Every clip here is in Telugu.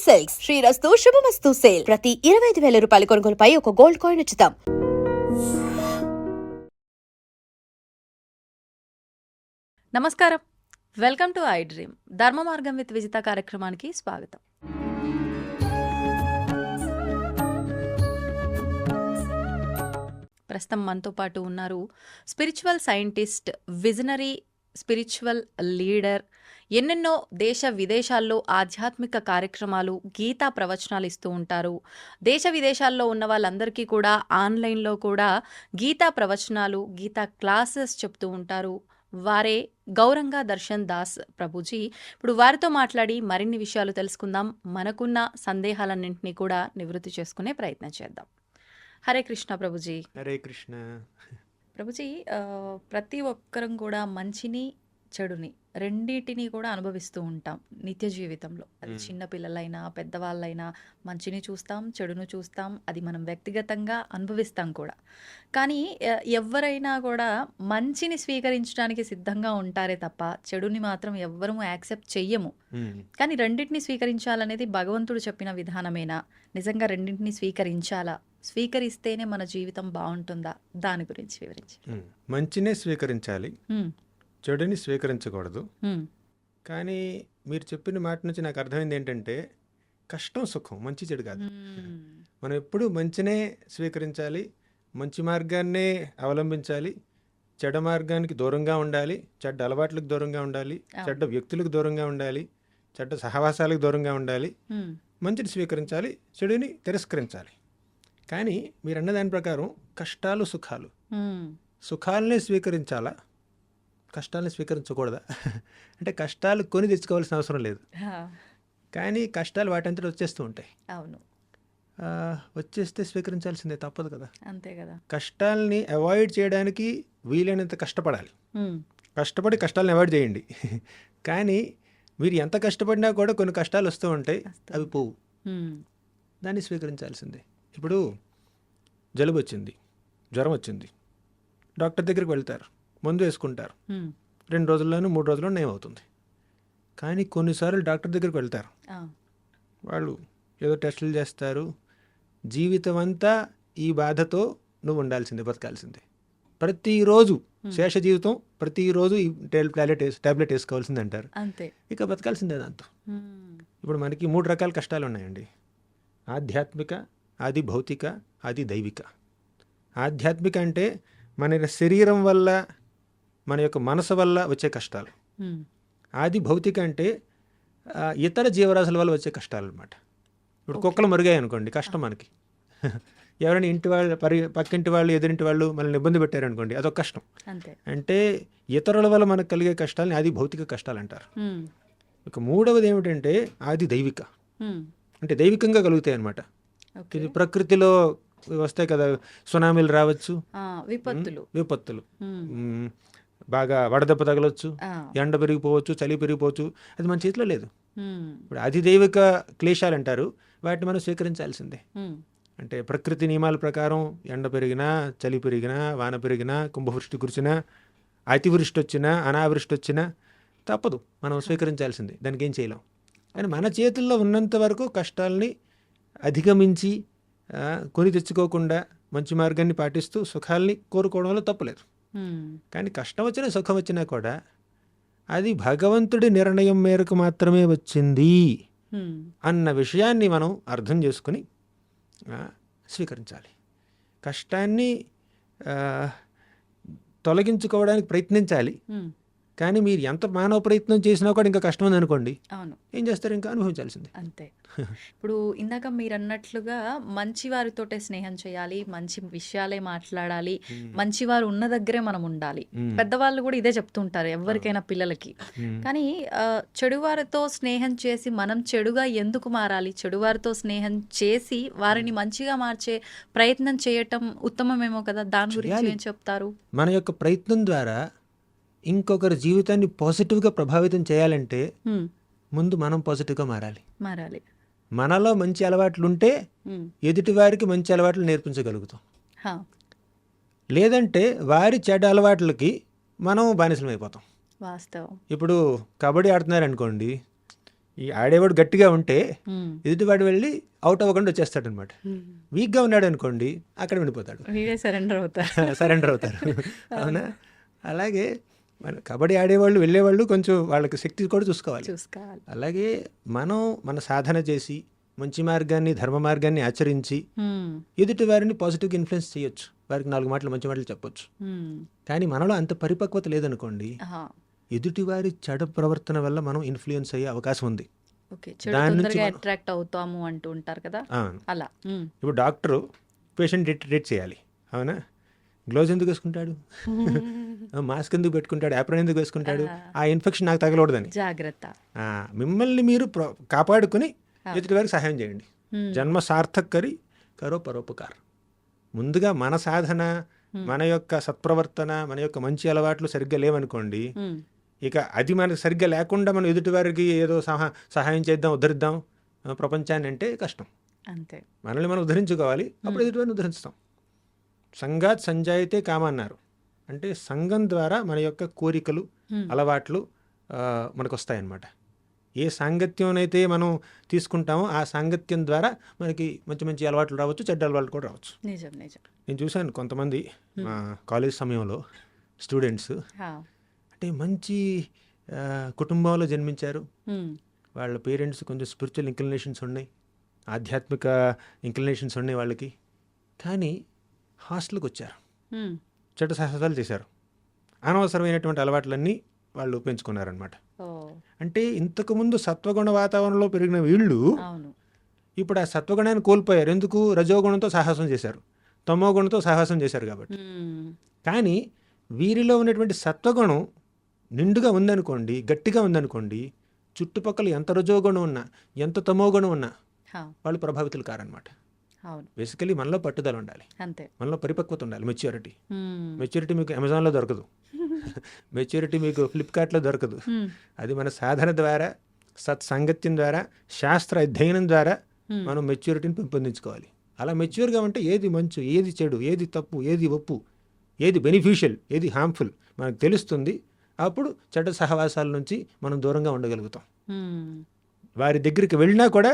సిల్క్స్ శ్రీరస్తు శుభమస్తు సేల్. ప్రతి 25,000 రూపాయల కొనుగోలుపై ఒక గోల్డ్ కాయిన్ ఉచితం. నమస్కారం, వెల్కమ్ టు ఐ డ్రీమ్. ధర్మ మార్గం విత్ విజిత కార్యక్రమానికి స్వాగతం. ప్రస్తుతం మనతో పాటు ఉన్నారు spiritual scientist, visionary spiritual leader, ఎన్నెన్నో దేశ విదేశాల్లో ఆధ్యాత్మిక కార్యక్రమాలు, గీతా ప్రవచనాలు ఇస్తూ ఉంటారు. దేశ విదేశాల్లో ఉన్న వాళ్ళందరికీ కూడా ఆన్లైన్లో కూడా గీతా ప్రవచనాలు, గీతా క్లాసెస్ చెప్తూ ఉంటారు. వారే గౌరంగా దర్శన్ దాస్ ప్రభుజీ. ఇప్పుడు వారితో మాట్లాడి మరిన్ని విషయాలు తెలుసుకుందాం. మనకున్న సందేహాలన్నింటినీ కూడా నివృత్తి చేసుకునే ప్రయత్నం చేద్దాం. హరే కృష్ణ ప్రభుజీ. హరే కృష్ణ. ప్రభుజీ, ప్రతి ఒక్కరం కూడా మంచిని చెడుని రెండింటినీ కూడా అనుభవిస్తూ ఉంటాం నిత్య జీవితంలో. అది చిన్న పిల్లలైనా పెద్దవాళ్ళైనా మంచిని చూస్తాం, చెడును చూస్తాం. అది మనం వ్యక్తిగతంగా అనుభవిస్తాం కూడా. కానీ ఎవరైనా కూడా మంచిని స్వీకరించడానికి సిద్ధంగా ఉంటారే తప్ప చెడుని మాత్రం ఎవ్వరూ యాక్సెప్ట్ చెయ్యము. కానీ రెండింటిని స్వీకరించాలనేది భగవంతుడు చెప్పిన విధానమేనా? నిజంగా రెండింటిని స్వీకరించాలా? స్వీకరిస్తేనే మన జీవితం బాగుంటుందా? దాని గురించి వివరించి. మంచినే స్వీకరించాలి, చెడుని స్వీకరించకూడదు. కానీ మీరు చెప్పిన మాట నుంచి నాకు అర్థమైంది ఏంటంటే, కష్టం సుఖం, మంచి చెడు కాదు. మనం ఎప్పుడూ మంచినే స్వీకరించాలి, మంచి మార్గాన్నే అవలంబించాలి, చెడ్డ మార్గానికి దూరంగా ఉండాలి, చెడ్డ అలవాట్లకు దూరంగా ఉండాలి, చెడ్డ వ్యక్తులకు దూరంగా ఉండాలి, చెడ్డ సహవాసాలకు దూరంగా ఉండాలి. మంచిని స్వీకరించాలి, చెడుని తిరస్కరించాలి. కానీ మీరు అన్న దాని ప్రకారం కష్టాలు సుఖాలు, సుఖాలనే స్వీకరించాలా, కష్టాలని స్వీకరించకూడదా? అంటే కష్టాలు కొని తెచ్చుకోవాల్సిన అవసరం లేదు, కానీ కష్టాలు వాటంతటి వచ్చేస్తూ ఉంటాయి. అవును, వచ్చేస్తే స్వీకరించాల్సిందే, తప్పదు కదా. అంతే కదా. కష్టాలని అవాయిడ్ చేయడానికి వీలైనంత కష్టపడాలి. కష్టపడి కష్టాలను అవాయిడ్ చేయండి. కానీ మీరు ఎంత కష్టపడినా కూడా కొన్ని కష్టాలు వస్తూ ఉంటాయి, అవి పోవు. దాన్ని స్వీకరించాల్సిందే. ఇప్పుడు జలుబు వచ్చింది, జ్వరం వచ్చింది, డాక్టర్ దగ్గరికి వెళ్తారు, మందు వేసుకుంటారు, 2 రోజుల్లోనూ 3 రోజుల్లో నయం అవుతుంది. కానీ కొన్నిసార్లు డాక్టర్ దగ్గరికి వెళ్తారు, వాళ్ళు ఏదో టెస్టులు చేస్తారు, జీవితం అంతా ఈ బాధతో నువ్వు ఉండాల్సిందే, బతకాల్సిందే. ప్రతిరోజు శేష జీవితం, ప్రతిరోజు ఈ టాబ్లెట్ వేసుకోవాల్సింది అంటారు. అంతే, ఇక బతకాల్సిందే దాంతో. ఇప్పుడు మనకి 3 రకాల కష్టాలు ఉన్నాయండి: ఆధ్యాత్మిక, ఆది భౌతిక, ఆది దైవిక. ఆధ్యాత్మిక అంటే మన శరీరం వల్ల, మన యొక్క మనసు వల్ల వచ్చే కష్టాలు. ఆది భౌతిక అంటే ఇతర జీవరాశుల వల్ల వచ్చే కష్టాలు అనమాట. ఇప్పుడు కుక్కలు మరుగాయి అనుకోండి, కష్టం మనకి. ఎవరైనా ఇంటి వాళ్ళు, పక్కింటి వాళ్ళు, ఎదురింటి వాళ్ళు మనల్ని ఇబ్బంది పెట్టారనుకోండి, అదొక కష్టం. అంటే ఇతరుల వల్ల మనకు కలిగే కష్టాలని ఆది భౌతిక కష్టాలు అంటారు. ఇక మూడవది ఏమిటంటే ఆది దైవిక, అంటే దైవికంగా కలుగుతాయి అనమాట. ఇది ప్రకృతిలో వస్తాయి కదా, సునామీలు రావచ్చు, విపత్తులు, బాగా వడదెబ్బ తగలొచ్చు, ఎండ పెరిగిపోవచ్చు, చలి పెరిగిపోవచ్చు. అది మన చేతిలో లేదు. ఇప్పుడు అధిదైవిక క్లేశాలు అంటారు, వాటిని మనం స్వీకరించాల్సిందే. అంటే ప్రకృతి నియమాల ప్రకారం ఎండ పెరిగినా, చలి పెరిగినా, వాన పెరిగినా, కుంభవృష్టి కురిచినా, అతివృష్టి వచ్చినా, అనావృష్టి వచ్చినా తప్పదు, మనం స్వీకరించాల్సిందే. దానికి ఏం చేయలేం. కానీ మన చేతుల్లో ఉన్నంత వరకు కష్టాలని అధిగమించి కొని తెచ్చుకోకుండా మంచి మార్గాన్ని పాటిస్తూ సుఖాలని కోరుకోవడంలో తప్పులేదు. కానీ కష్టం వచ్చినా సుఖం వచ్చినా కూడా అది భగవంతుడి నిర్ణయం మేరకు మాత్రమే వచ్చింది అన్న విషయాన్ని మనం అర్థం చేసుకుని స్వీకరించాలి. కష్టాన్ని తొలగించుకోవడానికి ప్రయత్నించాలి. కానీ మీరు ఎంత మానవ ప్రయత్నం చేసినా కూడా ఇంకా కష్టం ఉంది అనుకోండి, ఏం చేస్తారు? ఇంకా అనుభవించాల్సిందే. అంతే. ఇప్పుడు ఇందాక మీరు అన్నట్లుగా మంచి వారితోటే స్నేహం చేయాలి, మంచి విషయాలే మాట్లాడాలి, మంచివారు ఉన్న దగ్గరే మనం ఉండాలి. పెద్దవాళ్ళు కూడా ఇదే చెప్తుంటారు ఎవరికైనా, పిల్లలకి. కానీ చెడువారితో స్నేహం చేసి మనం చెడుగా ఎందుకు మారాలి? చెడువారితో స్నేహం చేసి వారిని మంచిగా మార్చే ప్రయత్నం చేయటం ఉత్తమమేమో కదా. దాని గురించి ఏం చెప్తారు? మన యొక్క ప్రయత్నం ద్వారా ఇంకొకరి జీవితాన్ని పాజిటివ్గా ప్రభావితం చేయాలంటే ముందు మనం పాజిటివ్గా మారాలి. మనలో మంచి అలవాట్లు ఉంటే ఎదుటి వారికి మంచి అలవాట్లు నేర్పించగలుగుతాం. లేదంటే వారి చెడ్డ అలవాట్లకి మనం బానిసలం అయిపోతాం. వాస్తవం. ఇప్పుడు కబడ్డీ ఆడుతున్నారు అనుకోండి, ఈ ఆడేవాడు గట్టిగా ఉంటే హ్మ్. ఎదుటివాడు వెళ్ళి అవుట్ అవ్వకుండా వచ్చేస్తాడు అనమాట. వీక్గా ఉన్నాడు అనుకోండి అక్కడ వెళ్ళిపోతాడు, వీడే సరెండర్ అవుతారు. సరెండర్ అవుతారు. అవునా? అలాగే మన కబడ్డీ ఆడేవాళ్ళు వెళ్ళేవాళ్ళు కొంచెం వాళ్ళకి శక్తి కూడా చూసుకోవాలి. చూసుకోవాలి. అలాగే మనం మన సాధన చేసి మంచి మార్గాన్ని ధర్మ మార్గాన్ని ఆచరించి హ్మ్. ఎదుటి వారిని పాజిటివ్గా ఇన్ఫ్లుయెన్స్ చేయొచ్చు, వారికి 4 మాటలు మంచి మాటలు చెప్పొచ్చు. హ్మ్. కానీ మనలో అంత పరిపక్వత లేదనుకోండి, ఆహా. ఎదుటివారి చెడు ప్రవర్తన వల్ల మనం ఇన్ఫ్లుయెన్స్ అయ్యే అవకాశం ఉంది. ఓకే. చెడు దాని నుంచి తొందరగా మనం అట్రాక్ట్ అవుతాము అంటూ ఉంటారు కదా, ఆ, అలా. హ్మ్. ఇప్పుడు డాక్టరు పేషెంట్ ట్రీట్ చేయాలి, అవునా? గ్లోవ్స్ ఎందుకు వేసుకుంటాడు, మాస్క్ ఎందుకు పెట్టుకుంటాడు, యాప్రాన్ ఎందుకు వేసుకుంటాడు? ఆ ఇన్ఫెక్షన్ నాకు తగలకూడదని. జాగ్రత్త. మిమ్మల్ని మీరు కాపాడుకుని ఎదుటి వారికి సహాయం చేయండి. హ్మ్. జన్మ సార్థక్ కరి కరో పరోపకార్. ముందుగా మన సాధన, మన యొక్క సత్ప్రవర్తన, మన యొక్క మంచి అలవాట్లు సరిగ్గా లేవనుకోండి, హ్మ్. ఇక అది మనకు సరిగ్గా లేకుండా మనం ఎదుటి వారికి ఏదో సహాయం చేద్దాం, ఉద్ధరిద్దాం ప్రపంచాన్ని అంటే కష్టం. అంతే. మనల్ని మనం ఉద్ధరించుకోవాలి, అప్పుడు ఎదుటివారిని ఉద్ధరిస్తాం. సంఘాత్ సంజాయితే కామ అన్నారు. అంటే సంఘం ద్వారా మన యొక్క కోరికలు, అలవాట్లు మనకు వస్తాయన్నమాట. ఏ సాంగత్యం అయితే మనం తీసుకుంటామో ఆ సాంగత్యం ద్వారా మనకి మంచి మంచి అలవాట్లు రావచ్చు, చెడ్డ అలవాట్లు కూడా రావచ్చు. నిజం నిజం. నేను చూశాను కొంతమంది మా కాలేజ్ సమయంలో స్టూడెంట్స్ హా. అంటే మంచి కుటుంబంలో జన్మించారు. హ్మ్. వాళ్ళ పేరెంట్స్ కొంచెం స్పిరిచువల్ ఇంక్లినేషన్స్ ఉన్నాయి, ఆధ్యాత్మిక ఇంక్లినేషన్స్ ఉన్నాయి వాళ్ళకి. కానీ హాస్టల్కి వచ్చారు, హ్మ్. చెడ్డ సాహసాలు చేశారు, అనవసరమైనటువంటి అలవాట్లన్నీ వాళ్ళు పెంచుకున్నారనమాట. ఓ. అంటే ఇంతకుముందు సత్వగుణ వాతావరణంలో పెరిగిన వీళ్ళు అవును. ఇప్పుడు ఆ సత్వగుణాన్ని కోల్పోయారు. ఎందుకు? రజోగుణంతో సాహసం చేశారు, తమో గుణంతో సాహసం చేశారు కాబట్టి. హ్మ్. కానీ వీరిలో ఉన్నటువంటి సత్వగుణం నిండుగా ఉందనుకోండి, గట్టిగా ఉందనుకోండి, చుట్టుపక్కల ఎంత రజోగుణం ఉన్నా, ఎంత తమో గుణం ఉన్నా హా. వాళ్ళు ప్రభావితులు కారనమాట. అవును. బేసికలీ మనలో పట్టుదల ఉండాలి, అంతే. మనలో పరిపక్వత ఉండాలి, మెచ్యూరిటీ. హ్మ్. మెచ్యూరిటీ మీకు అమెజాన్లో దొరకదు, మెచ్యూరిటీ మీకు ఫ్లిప్కార్ట్లో దొరకదు. హ్మ్. అది మన సాధన ద్వారా, సత్సాంగత్యం ద్వారా, శాస్త్ర అధ్యయనం ద్వారా మనం మెచ్యూరిటీని పెంపొందించుకోవాలి. అలా మెచ్యూర్గా ఉంటే ఏది మంచు, ఏది చెడు, ఏది తప్పు, ఏది ఒప్పు, ఏది బెనిఫిషియల్, ఏది హార్మ్ఫుల్ మనకు తెలుస్తుంది. అప్పుడు చెడ్డ సహవాసాల నుంచి మనం దూరంగా ఉండగలుగుతాం. హ్మ్. వారి దగ్గరికి వెళ్ళినా కూడా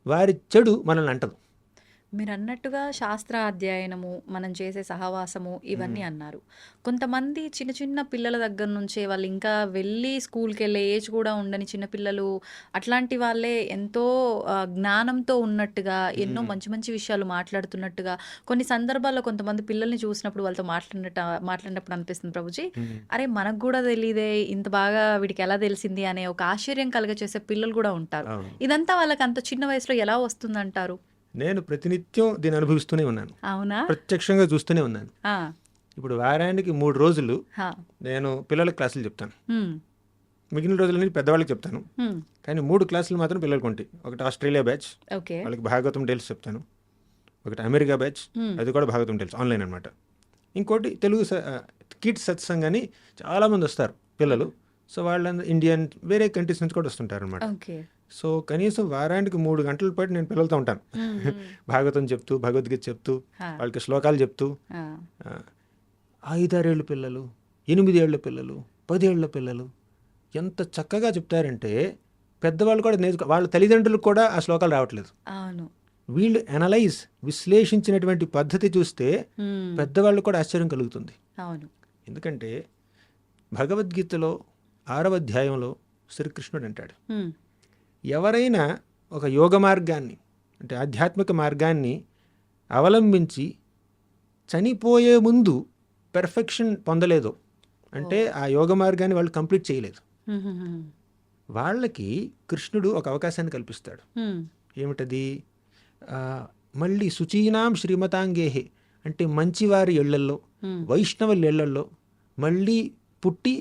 వారి చెడు మనల్ని అంటదు. మీరు అన్నట్టుగా శాస్త్ర అధ్యయనము, మనం చేసే సహవాసము ఇవన్నీ అన్నారు. కొంతమంది చిన్న చిన్న పిల్లల దగ్గర నుంచే వాళ్ళు ఇంకా వెళ్ళి స్కూల్కి వెళ్ళే ఏజ్ కూడా ఉండని చిన్నపిల్లలు, అట్లాంటి వాళ్ళే ఎంతో జ్ఞానంతో ఉన్నట్టుగా, ఎన్నో మంచి మంచి విషయాలు మాట్లాడుతున్నట్టుగా కొన్ని సందర్భాల్లో కొంతమంది పిల్లల్ని చూసినప్పుడు వాళ్ళతో మాట్లాడినప్పుడు అనిపిస్తుంది ప్రభుజీ, అరే మనకు కూడా తెలియదే, ఇంత బాగా వీడికి ఎలా తెలిసింది అనే ఒక ఆశ్చర్యం కలగచేసే పిల్లలు కూడా ఉంటారు. ఇదంతా వాళ్ళకి అంత చిన్న వయసులో ఎలా వస్తుందంటారు? నేను ప్రతినిత్యం దీన్ని అనుభవిస్తూనే ఉన్నాను, అవునా? ప్రత్యక్షంగా చూస్తూనే ఉన్నాను. ఆ. ఇప్పుడు వారానికి 3 రోజులు హా. నేను పిల్లలకు క్లాసులు చెప్తాను, హ్మ్. మిగిలిన రోజులని పెద్దవాళ్ళకి చెప్తాను. హ్మ్. కానీ 3 క్లాసులు మాత్రం పిల్లలకు ఉంటాయి. ఒకటి ఆస్ట్రేలియా బ్యాచ్, ఓకే. వాళ్ళకి భాగవతం డీల్స్ చెప్తాను. ఒకటి అమెరికా బ్యాచ్, అది కూడా భాగవతం డీల్స్ ఆన్లైన్ అనమాట. ఇంకోటి తెలుగు కిడ్స్ సత్సంగ్ అని చాలామంది వస్తారు పిల్లలు. సో వాళ్ళందరూ ఇండియన్, వేరే కంట్రీస్ నుంచి కూడా వస్తుంటారు అనమాట. ఓకే. సో కనీసం వారానికి 3 గంటల పాటు నేను పిల్లలతో ఉంటాను, భాగవతం చెప్తూ, భగవద్గీత చెప్తూ, వాళ్ళకి శ్లోకాలు చెప్తూ. 5-6 ఏళ్ళ పిల్లలు, 8 ఏళ్ల పిల్లలు, 10 ఏళ్ల పిల్లలు ఎంత చక్కగా చెప్తారంటే పెద్దవాళ్ళు కూడా వాళ్ళ తల్లిదండ్రులకు కూడా ఆ శ్లోకాలు రావట్లేదు. అవును. వీళ్ళు విశ్లేషించినటువంటి పద్ధతి చూస్తే పెద్దవాళ్ళు కూడా ఆశ్చర్యం కలుగుతుంది. అవును. ఎందుకంటే భగవద్గీతలో 6వ అధ్యాయంలో శ్రీకృష్ణుడు అంటాడు, ఎవరైనా ఒక యోగ మార్గాన్ని, అంటే ఆధ్యాత్మిక మార్గాన్ని అవలంబించి చనిపోయే ముందు పెర్ఫెక్షన్ పొందలేదు అంటే ఆ యోగ మార్గాన్ని వాళ్ళు కంప్లీట్ చేయలేదు. వాళ్ళకి కృష్ణుడు ఒక అవకాశాన్ని కల్పిస్తాడు. ఏమిటది? మళ్ళీ శుచీనాం శ్రీమతాంగేహే, అంటే మంచివారి ఇళ్లల్లో, వైష్ణవుల ఇళ్లల్లో మళ్ళీ పుట్టి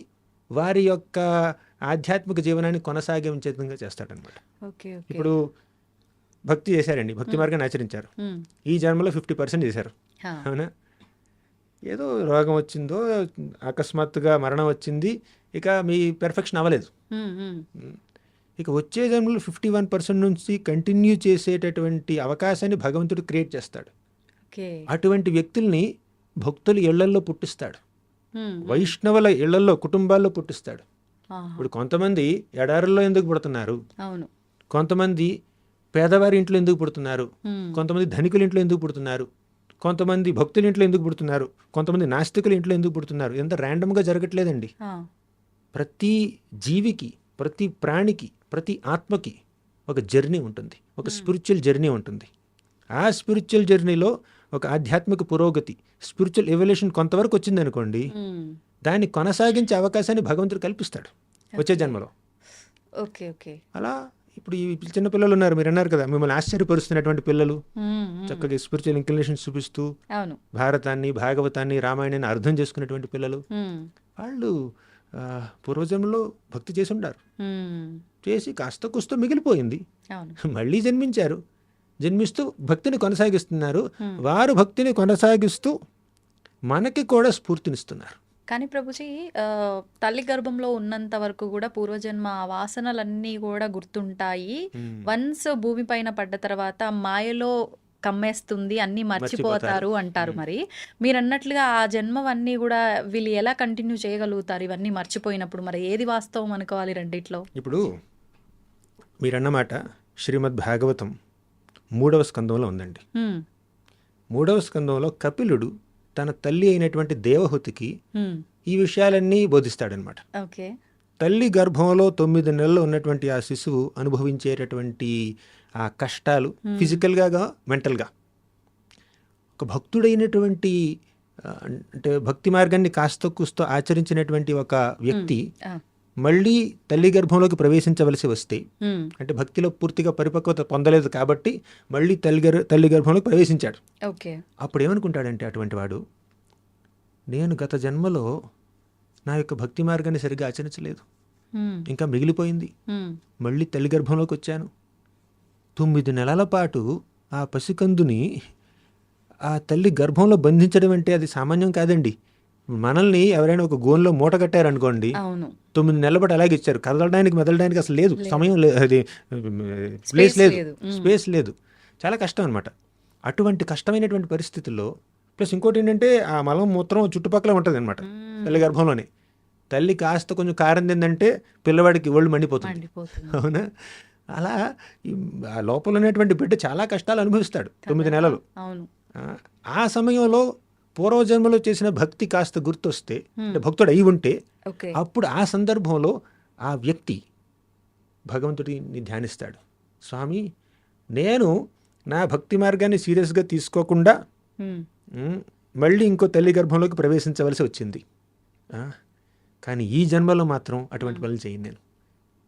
వారి యొక్క ఆధ్యాత్మిక జీవనాన్ని కొనసాగించేందుకు చేస్తాడనమాట. ఇప్పుడు భక్తి చేశారండి, భక్తి మార్గాన్ని ఆచరించారు, ఈ జన్మలో 50% చేశారు, అవునా? ఏదో రోగం వచ్చిందో, అకస్మాత్తుగా మరణం వచ్చింది, ఇక మీ పెర్ఫెక్షన్ అవ్వలేదు. ఇక వచ్చే జన్మలో 51% నుంచి కంటిన్యూ చేసేటటువంటి అవకాశాన్ని భగవంతుడు క్రియేట్ చేస్తాడు. అటువంటి వ్యక్తుల్ని భక్తుల ఇళ్లల్లో పుట్టిస్తాడు, వైష్ణవుల ఇళ్లల్లో, కుటుంబాల్లో పుట్టిస్తాడు. ఆహా! ఇప్పుడు కొంతమంది ఎడారుల్లో ఎందుకు పుడుతున్నారు, అవును. కొంతమంది పేదవారి ఇంట్లో ఎందుకు పుడుతున్నారు, హ్మ్. కొంతమంది ధనికుల ఇంట్లో ఎందుకు పుడుతున్నారు, కొంతమంది భక్తుల ఇంట్లో ఎందుకు పుడుతున్నారు, కొంతమంది నాస్తికుల ఇంట్లో ఎందుకు పుడుతున్నారు, ఎంత ర్యాండమ్గా జరగట్లేదండి. ఆ! ప్రతి జీవికి, ప్రతి ప్రాణికి, ప్రతి ఆత్మకి ఒక జర్నీ ఉంటుంది, ఒక స్పిరిచువల్ జర్నీ ఉంటుంది. ఆ స్పిరిచువల్ జర్నీలో ఒక ఆధ్యాత్మిక పురోగతి, స్పిరిచువల్ ఎవల్యూషన్ కొంతవరకు వచ్చిందనుకోండి, హ్మ్. దాన్ని కొనసాగించే అవకాశాన్ని భగవంతుడు కల్పిస్తాడు వచ్చే ఓకే. జన్మలో. ఓకే. ఓకే. అలా ఇప్పుడు ఈ చిన్న పిల్లలు ఉన్నారు, మీరు అన్నారు కదా, మిమ్మల్ని ఆశ్చర్యపరుస్తున్నటువంటి పిల్లలు, హ్మ్. హ్మ్. చక్కగా స్పిరిచువల్ ఇంక్లినేషన్స్ చూపిస్తూ అవును. భారతాన్ని, భాగవతాన్ని, రామాయణాన్ని అర్థం చేసుకునేటువంటి పిల్లలు, హ్మ్. వాళ్ళు పూర్వజన్మలో భక్తి చేసి ఉంటారు. హ్మ్. చేసి కాస్త కుస్త మిగిలిపోయింది, అవును. మళ్ళీ జన్మించారు, జన్మిస్తూ భక్తిని కొనసాగిస్తున్నారు. హ్మ్. వారు భక్తిని కొనసాగిస్తూ మనకి కూడా స్ఫూర్తినిస్తున్నారు. కానీ ప్రభుజీ తల్లి గర్భంలో ఉన్నంత వరకు కూడా పూర్వజన్మ వాసనలన్నీ కూడా గుర్తుంటాయి. వన్స్ భూమి పైన పడ్డ తర్వాత మాయలో కమ్మేస్తుంది, అన్నీ మర్చిపోతారు అంటారు. మరి మీరన్నట్లుగా ఆ జన్మవన్నీ కూడా వీళ్ళు ఎలా కంటిన్యూ చేయగలుగుతారు ఇవన్నీ మర్చిపోయినప్పుడు? మరి ఏది వాస్తవం అనుకోవాలి రెండిట్లో? ఇప్పుడు మీరన్నమాట శ్రీమద్ భాగవతం 3వ స్కందంలో ఉందండి. హ్మ్. 3వ స్కందంలో కపిలుడు తన తల్లి అయినటువంటి దేవహూతికి హ్మ్. ఈ విషయాలన్నీ బోధిస్తాడనమాట. ఓకే. తల్లి గర్భంలో 9 నెలలు ఉన్నటువంటి ఆ శిశువు అనుభవించేటటువంటి ఆ కష్టాలు, ఫిజికల్గా, మెంటల్గా, ఒక భక్తుడైనటువంటి అంటే భక్తి మార్గాన్ని కాస్త కూస్తో ఆచరించినటువంటి ఒక వ్యక్తి ఆ. మళ్ళీ తల్లి గర్భంలోకి ప్రవేశించవలసి వస్తే, హ్మ్. అంటే భక్తిలో పూర్తిగా పరిపక్వత పొందలేదు కాబట్టి మళ్ళీ తల్లి గర్భంలోకి ప్రవేశించాడు. ఓకే. అప్పుడు ఏమనుకుంటాడంటే అటువంటి వాడు, నేను గత జన్మలో నా యొక్క భక్తి మార్గాన్ని సరిగ్గా ఆచరించలేదు, హ్మ్. ఇంకా మిగిలిపోయింది, హ్మ్. మళ్ళీ తల్లి గర్భంలోకి వచ్చాను. 9 నెలల పాటు ఆ పసికందుని ఆ తల్లి గర్భంలో బంధించడం అంటే అది సామాన్యం కాదండి. మనల్ని ఎవరైనా ఒక గోన్లో మూట కట్టారనుకోండి, అవును. 9 నెలల పాటు అలాగే ఇచ్చారు, కదలడానికి మెదలడానికి అసలు లేదు, లేదు. సమయం లేదు, అది ప్లేస్ స్పేస్ లేదు, లేదు. స్పేస్ లేదు, చాలా కష్టం అనమాట. అటువంటి కష్టమైనటువంటి పరిస్థితుల్లో ప్లస్ ఇంకోటి ఏంటంటే ఆ మలం మూత్రం చుట్టుపక్కల ఉంటుంది అనమాట తల్లి గర్భంలోనే. తల్లి కాస్త కొంచెం కారం తిందంటే పిల్లవాడికి ఒళ్ళు మండిపోతుంది, మండిపోతుంది. అవునా? అలా ఆ లోపల ఉన్నటువంటి బిడ్డ చాలా కష్టాలు అనుభవిస్తాడు 9 కదా? నెలలు. అవును. ఆ సమయంలో పూర్వజన్మలో చేసిన భక్తి కాస్త గుర్తొస్తే, అంటే భక్తుడు అయి ఉంటే, ఓకే. అప్పుడు ఆ సందర్భంలో ఆ వ్యక్తి భగవంతుడిని ధ్యానిస్తాడు. స్వామి, నేను నా భక్తి మార్గాన్ని సీరియస్గా తీసుకోకుండా హ్మ్. మళ్ళీ ఇంకో తల్లి గర్భంలోకి ప్రవేశించవలసి వచ్చింది. కానీ ఈ జన్మలో మాత్రం అటువంటి పనులు చేయను నేను.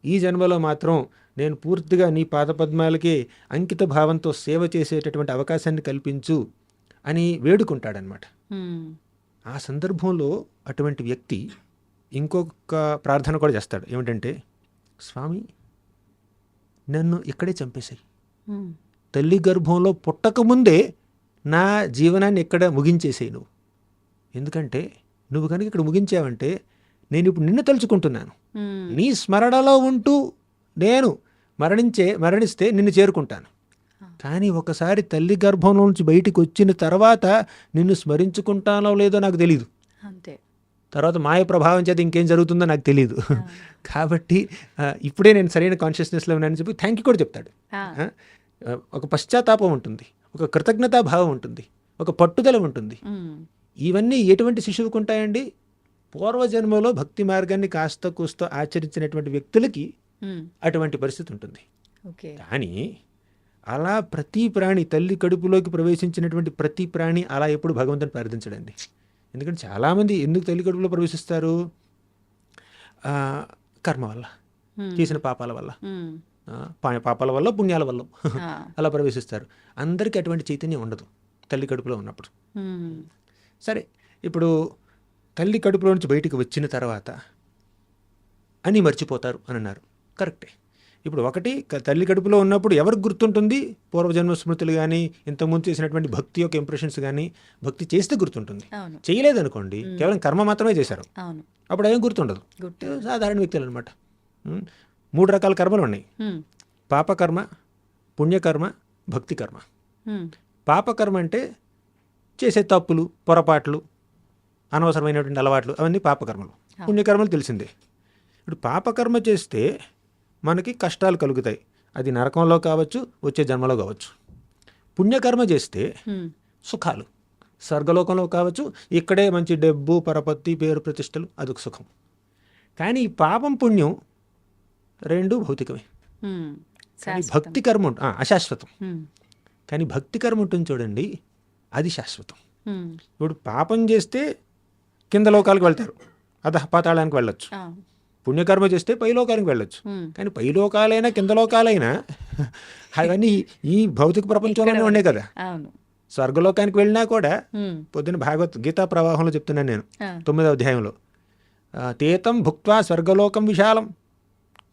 ఈ జన్మలో మాత్రం నేను పూర్తిగా నీ పాదపద్మాలకి అంకిత భావంతో సేవ చేసేటటువంటి అవకాశాన్ని కల్పించు అని వేడుకుంటాడనమాట. హ్మ్. ఆ సందర్భంలో అటువంటి వ్యక్తి ఇంకొక ప్రార్థన కూడా చేస్తాడు. ఏమిటంటే, స్వామి, నన్ను ఇక్కడే చంపేశాయి, హ్మ్. తల్లి గర్భంలో పుట్టకముందే నా జీవనాన్ని ఇక్కడ ముగించేసేయి నువ్వు. ఎందుకంటే నువ్వు కనుక ఇక్కడ ముగించావంటే నేను ఇప్పుడు నిన్ను తలుచుకుంటున్నాను, హ్మ్. నీ స్మరణలో ఉంటూ నేను మరణిస్తే నిన్ను చేరుకుంటాను. కానీ ఒకసారి తల్లి గర్భంలో నుంచి బయటికి వచ్చిన తర్వాత నిన్ను స్మరించుకుంటానో లేదో నాకు తెలీదు, అంతే. తర్వాత మాయ ప్రభావం చేత ఇంకేం జరుగుతుందో నాకు తెలియదు. కాబట్టి ఇప్పుడే నేను సరైన కాన్షియస్నెస్లో ఉన్నానని చెప్పి థ్యాంక్ యూ కూడా చెప్తాడు. ఒక పశ్చాత్తాపం ఉంటుంది, ఒక కృతజ్ఞతాభావం ఉంటుంది, ఒక పట్టుదల ఉంటుంది. హ్మ్. ఇవన్నీ ఎటువంటి శిశువుకు ఉంటాయండి? పూర్వజన్మలో భక్తి మార్గాన్ని కాస్త కూస్తో ఆచరించినటువంటి వ్యక్తులకి హ్మ్. అటువంటి పరిస్థితి ఉంటుంది. ఓకే. కానీ అలా ప్రతి ప్రాణి, తల్లి కడుపులోకి ప్రవేశించినటువంటి ప్రతి ప్రాణి అలా ఎప్పుడు భగవంతుని ప్రార్థించడండి. ఎందుకంటే చాలామంది ఎందుకు తల్లి కడుపులో ప్రవేశిస్తారు? కర్మ వల్ల, చేసిన పాపాల వల్ల, హ్మ్. పాపాల వల్ల, పుణ్యాల వల్ల ఆ. అలా ప్రవేశిస్తారు. అందరికీ అటువంటి చైతన్యం ఉండదు తల్లి కడుపులో ఉన్నప్పుడు. హ్మ్. సరే, ఇప్పుడు తల్లి కడుపులో నుంచి బయటికి వచ్చిన తర్వాత అని మర్చిపోతారు అని అన్నారు. కరెక్టే. ఇప్పుడు ఒకటి, తల్లి కడుపులో ఉన్నప్పుడు ఎవరికి గుర్తుంటుంది? పూర్వజన్మ స్మృతులు కానీ, ఇంతకుముందు చేసినటువంటి భక్తి యొక్క ఇంప్రెషన్స్ కానీ. భక్తి చేస్తే గుర్తుంటుంది, అవును. చేయలేదనుకోండి, కేవలం కర్మ మాత్రమే చేశారు, అవును. అప్పుడు ఏం గుర్తుండదు. గుర్తు. సాధారణ వ్యక్తులు అనమాట. 3 రకాల కర్మలు ఉన్నాయి: హ్మ్. పాపకర్మ, పుణ్యకర్మ, భక్తి కర్మ. హ్మ్. పాపకర్మ అంటే చేసే తప్పులు, పొరపాట్లు, అనవసరమైనటువంటి అలవాట్లు, అవన్నీ పాపకర్మలు. పుణ్యకర్మలు తెలిసిందే. ఇప్పుడు పాపకర్మ చేస్తే మనకి కష్టాలు కలుగుతాయి. అది నరకంలో కావచ్చు, వచ్చే జన్మలో కావచ్చు. పుణ్యకర్మ చేస్తే సుఖాలు స్వర్గలోకంలో కావచ్చు, ఇక్కడే మంచి డబ్బు, పరపత్తి, పేరు, ప్రతిష్టలు, అదొక సుఖం. కానీ ఈ పాపం పుణ్యం రెండు భౌతికమే. కానీ భక్తి కర్మ అశాశ్వతం. కానీ భక్తి కర్మ ఉంటుంది చూడండి, అది శాశ్వతం. ఇప్పుడు పాపం చేస్తే కింద లోకాలకు వెళ్తారు, పాతాళానికి వెళ్ళొచ్చు. పుణ్యకర్మ చేస్తే పైలోకానికి వెళ్ళొచ్చు. కానీ పైలోకాలైనా కింద లోకాలైనా అవన్నీ ఈ భౌతిక ప్రపంచంలోనే ఉన్నాయి కదా. స్వర్గలోకానికి వెళ్ళినా కూడా పొద్దున గీతా ప్రవాహంలో చెప్తున్నాను నేను 9వ అధ్యాయంలో, తేతం భుక్త్వా స్వర్గలోకం విశాలం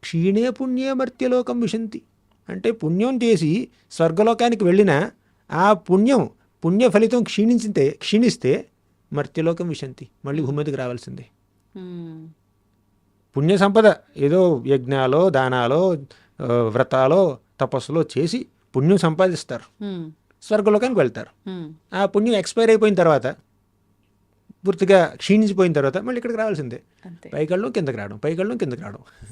క్షీణే పుణ్యే మర్త్యలోకం విశంతి. అంటే పుణ్యం చేసి స్వర్గలోకానికి వెళ్ళినా ఆ పుణ్య ఫలితం క్షీణిస్తే మర్త్యలోకం విశంతి, మళ్ళీ భూమి మీదకి రావాల్సిందే. పుణ్య సంపద ఏదో యజ్ఞాలో, దానాలో, వ్రతాలో, తపస్సులో చేసి పుణ్యం సంపాదిస్తారు, స్వర్గలోకానికి వెళ్తారు. ఆ పుణ్యం ఎక్స్పైర్ అయిపోయిన తర్వాత, పూర్తిగా క్షీణించిపోయిన తర్వాత మళ్ళీ ఇక్కడికి రావాల్సిందే. పైకళ్ళం కిందకి రావడం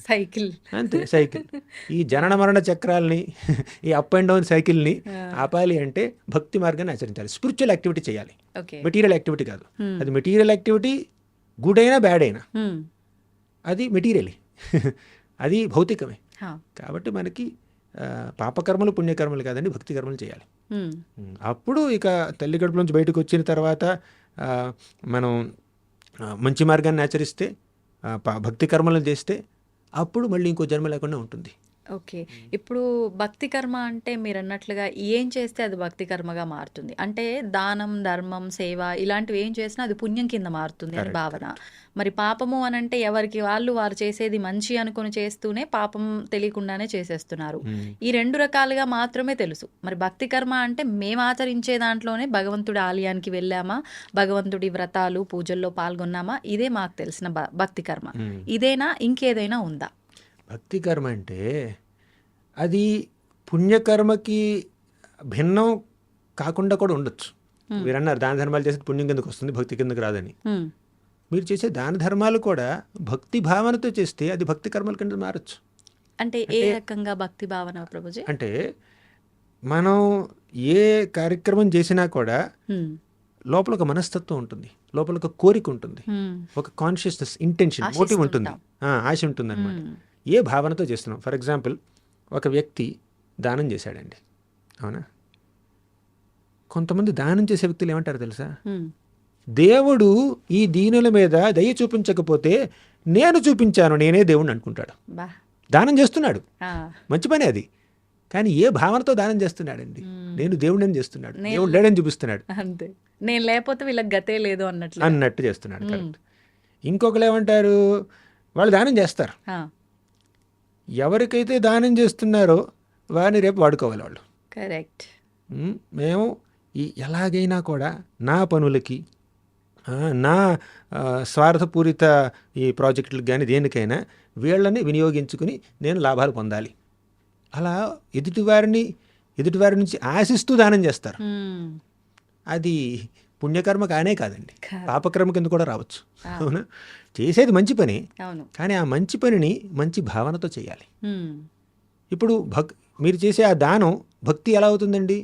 సైకిల్, అంతే సైకిల్. ఈ జనన మరణ చక్రాలని, ఈ అప్ అండ్ డౌన్ సైకిల్ని ఆపాలి అంటే భక్తి మార్గాన్ని ఆచరించాలి. స్పిరిచువల్ యాక్టివిటీ చేయాలి, మెటీరియల్ యాక్టివిటీ కాదు. అది మెటీరియల్ యాక్టివిటీ గుడ్ అయినా బ్యాడ్ అయినా అది మెటీరియలే, అది భౌతికమే. కాబట్టి మనకి పాపకర్మలు పుణ్యకర్మలు కాదండి, భక్తి కర్మలు చేయాలి. అప్పుడు ఇక తల్లి కడుపు నుంచి బయటకు వచ్చిన తర్వాత మనం మంచి మార్గాన్ని ఆచరిస్తే, భక్తి కర్మలను చేస్తే అప్పుడు మళ్ళీ ఇంకో జన్మ లేకుండా ఉంటుంది. ఓకే. ఇప్పుడు భక్తి కర్మ అంటే మీరు అన్నట్లుగా ఏం చేస్తే అది భక్తి కర్మగా మారుతుంది? అంటే దానం, ధర్మం, సేవ ఇలాంటివి ఏం చేసినా అది పుణ్యం కింద మారుతుంది అని భావన. మరి పాపము అని అంటే ఎవరికి వారు చేసేది మంచి అనుకుని చేస్తూనే పాపం తెలియకుండానే చేసేస్తున్నారు. ఈ 2 రకాలుగా మాత్రమే తెలుసు. మరి భక్తి కర్మ అంటే మేము ఆచరించే దాంట్లోనే భగవంతుడి ఆలయానికి వెళ్ళామా, భగవంతుడి వ్రతాలు, పూజల్లో పాల్గొన్నామా, ఇదే మాకు తెలిసిన భక్తి కర్మ. ఇదేనా, ఇంకేదైనా ఉందా? భక్తి కర్మ అంటే అది పుణ్యకర్మకి భిన్నం కాకుండా కూడా ఉండొచ్చు. మీరు అన్నారు దాన ధర్మాలు చేస్తే పుణ్యం కిందకు వస్తుంది, భక్తి కిందకు రాదని. మీరు చేసే దాన ధర్మాలు కూడా భక్తి భావనతో చేస్తే అది భక్తి కర్మల కింద మారచ్చు. అంటే ఏ రకంగా భక్తి భావన ప్రభుజీ? అంటే మనం ఏ కార్యక్రమం చేసినా కూడా లోపల ఒక మనస్తత్వం ఉంటుంది, లోపల ఒక కోరిక ఉంటుంది, ఒక కాన్షియస్నెస్, ఇంటెన్షన్, మోటివ్ ఉంటుంది, ఆశ ఉంటుంది అన్నమాట. ఏ భావనతో చేస్తున్నాం. ఫర్ ఎగ్జాంపుల్, ఒక వ్యక్తి దానం చేశాడండి, అవునా? కొంతమంది దానం చేసే వ్యక్తులు ఏమంటారు తెలుసా? దేవుడు ఈ దీనుల మీద దయ చూపించకపోతే నేను చూపించాను, నేనే దేవుడిని అనుకుంటాడు. దానం చేస్తున్నాడు, మంచి పని అది. కానీ ఏ భావనతో దానం చేస్తున్నాడండి? నేను దేవుడిని చేస్తున్నాడు, దేవుడు లేడని చూపిస్తున్నాడు, అంతే. నేను లేకపోతే వీళ్ళకి గతే లేదు అన్నట్టు చేస్తున్నాడు. కరెక్ట్. ఇంకొకరు ఏమంటారు? వాళ్ళు దానం చేస్తారు, ఎవరికైతే దానం చేస్తున్నారో వారిని రేపు వాడుకోవాలి వాళ్ళు. కరెక్ట్. మేము ఎలాగైనా కూడా నా పనులకి, నా స్వార్థపూరిత ఈ ప్రాజెక్టులకు కానీ దేనికైనా వీళ్ళని వినియోగించుకుని నేను లాభాలు పొందాలి, అలా ఎదుటివారి నుంచి ఆశిస్తూ దానం చేస్తారు. అది పుణ్యకర్మ కానే కాదండి, పాపకర్మ కింద కూడా రావచ్చు. అవునా? చేసేది మంచి పని, కానీ ఆ మంచి పనిని మంచి భావనతో చేయాలి. ఇప్పుడు మీరు చేసే ఆ దానం భక్తి ఎలా అవుతుందండి?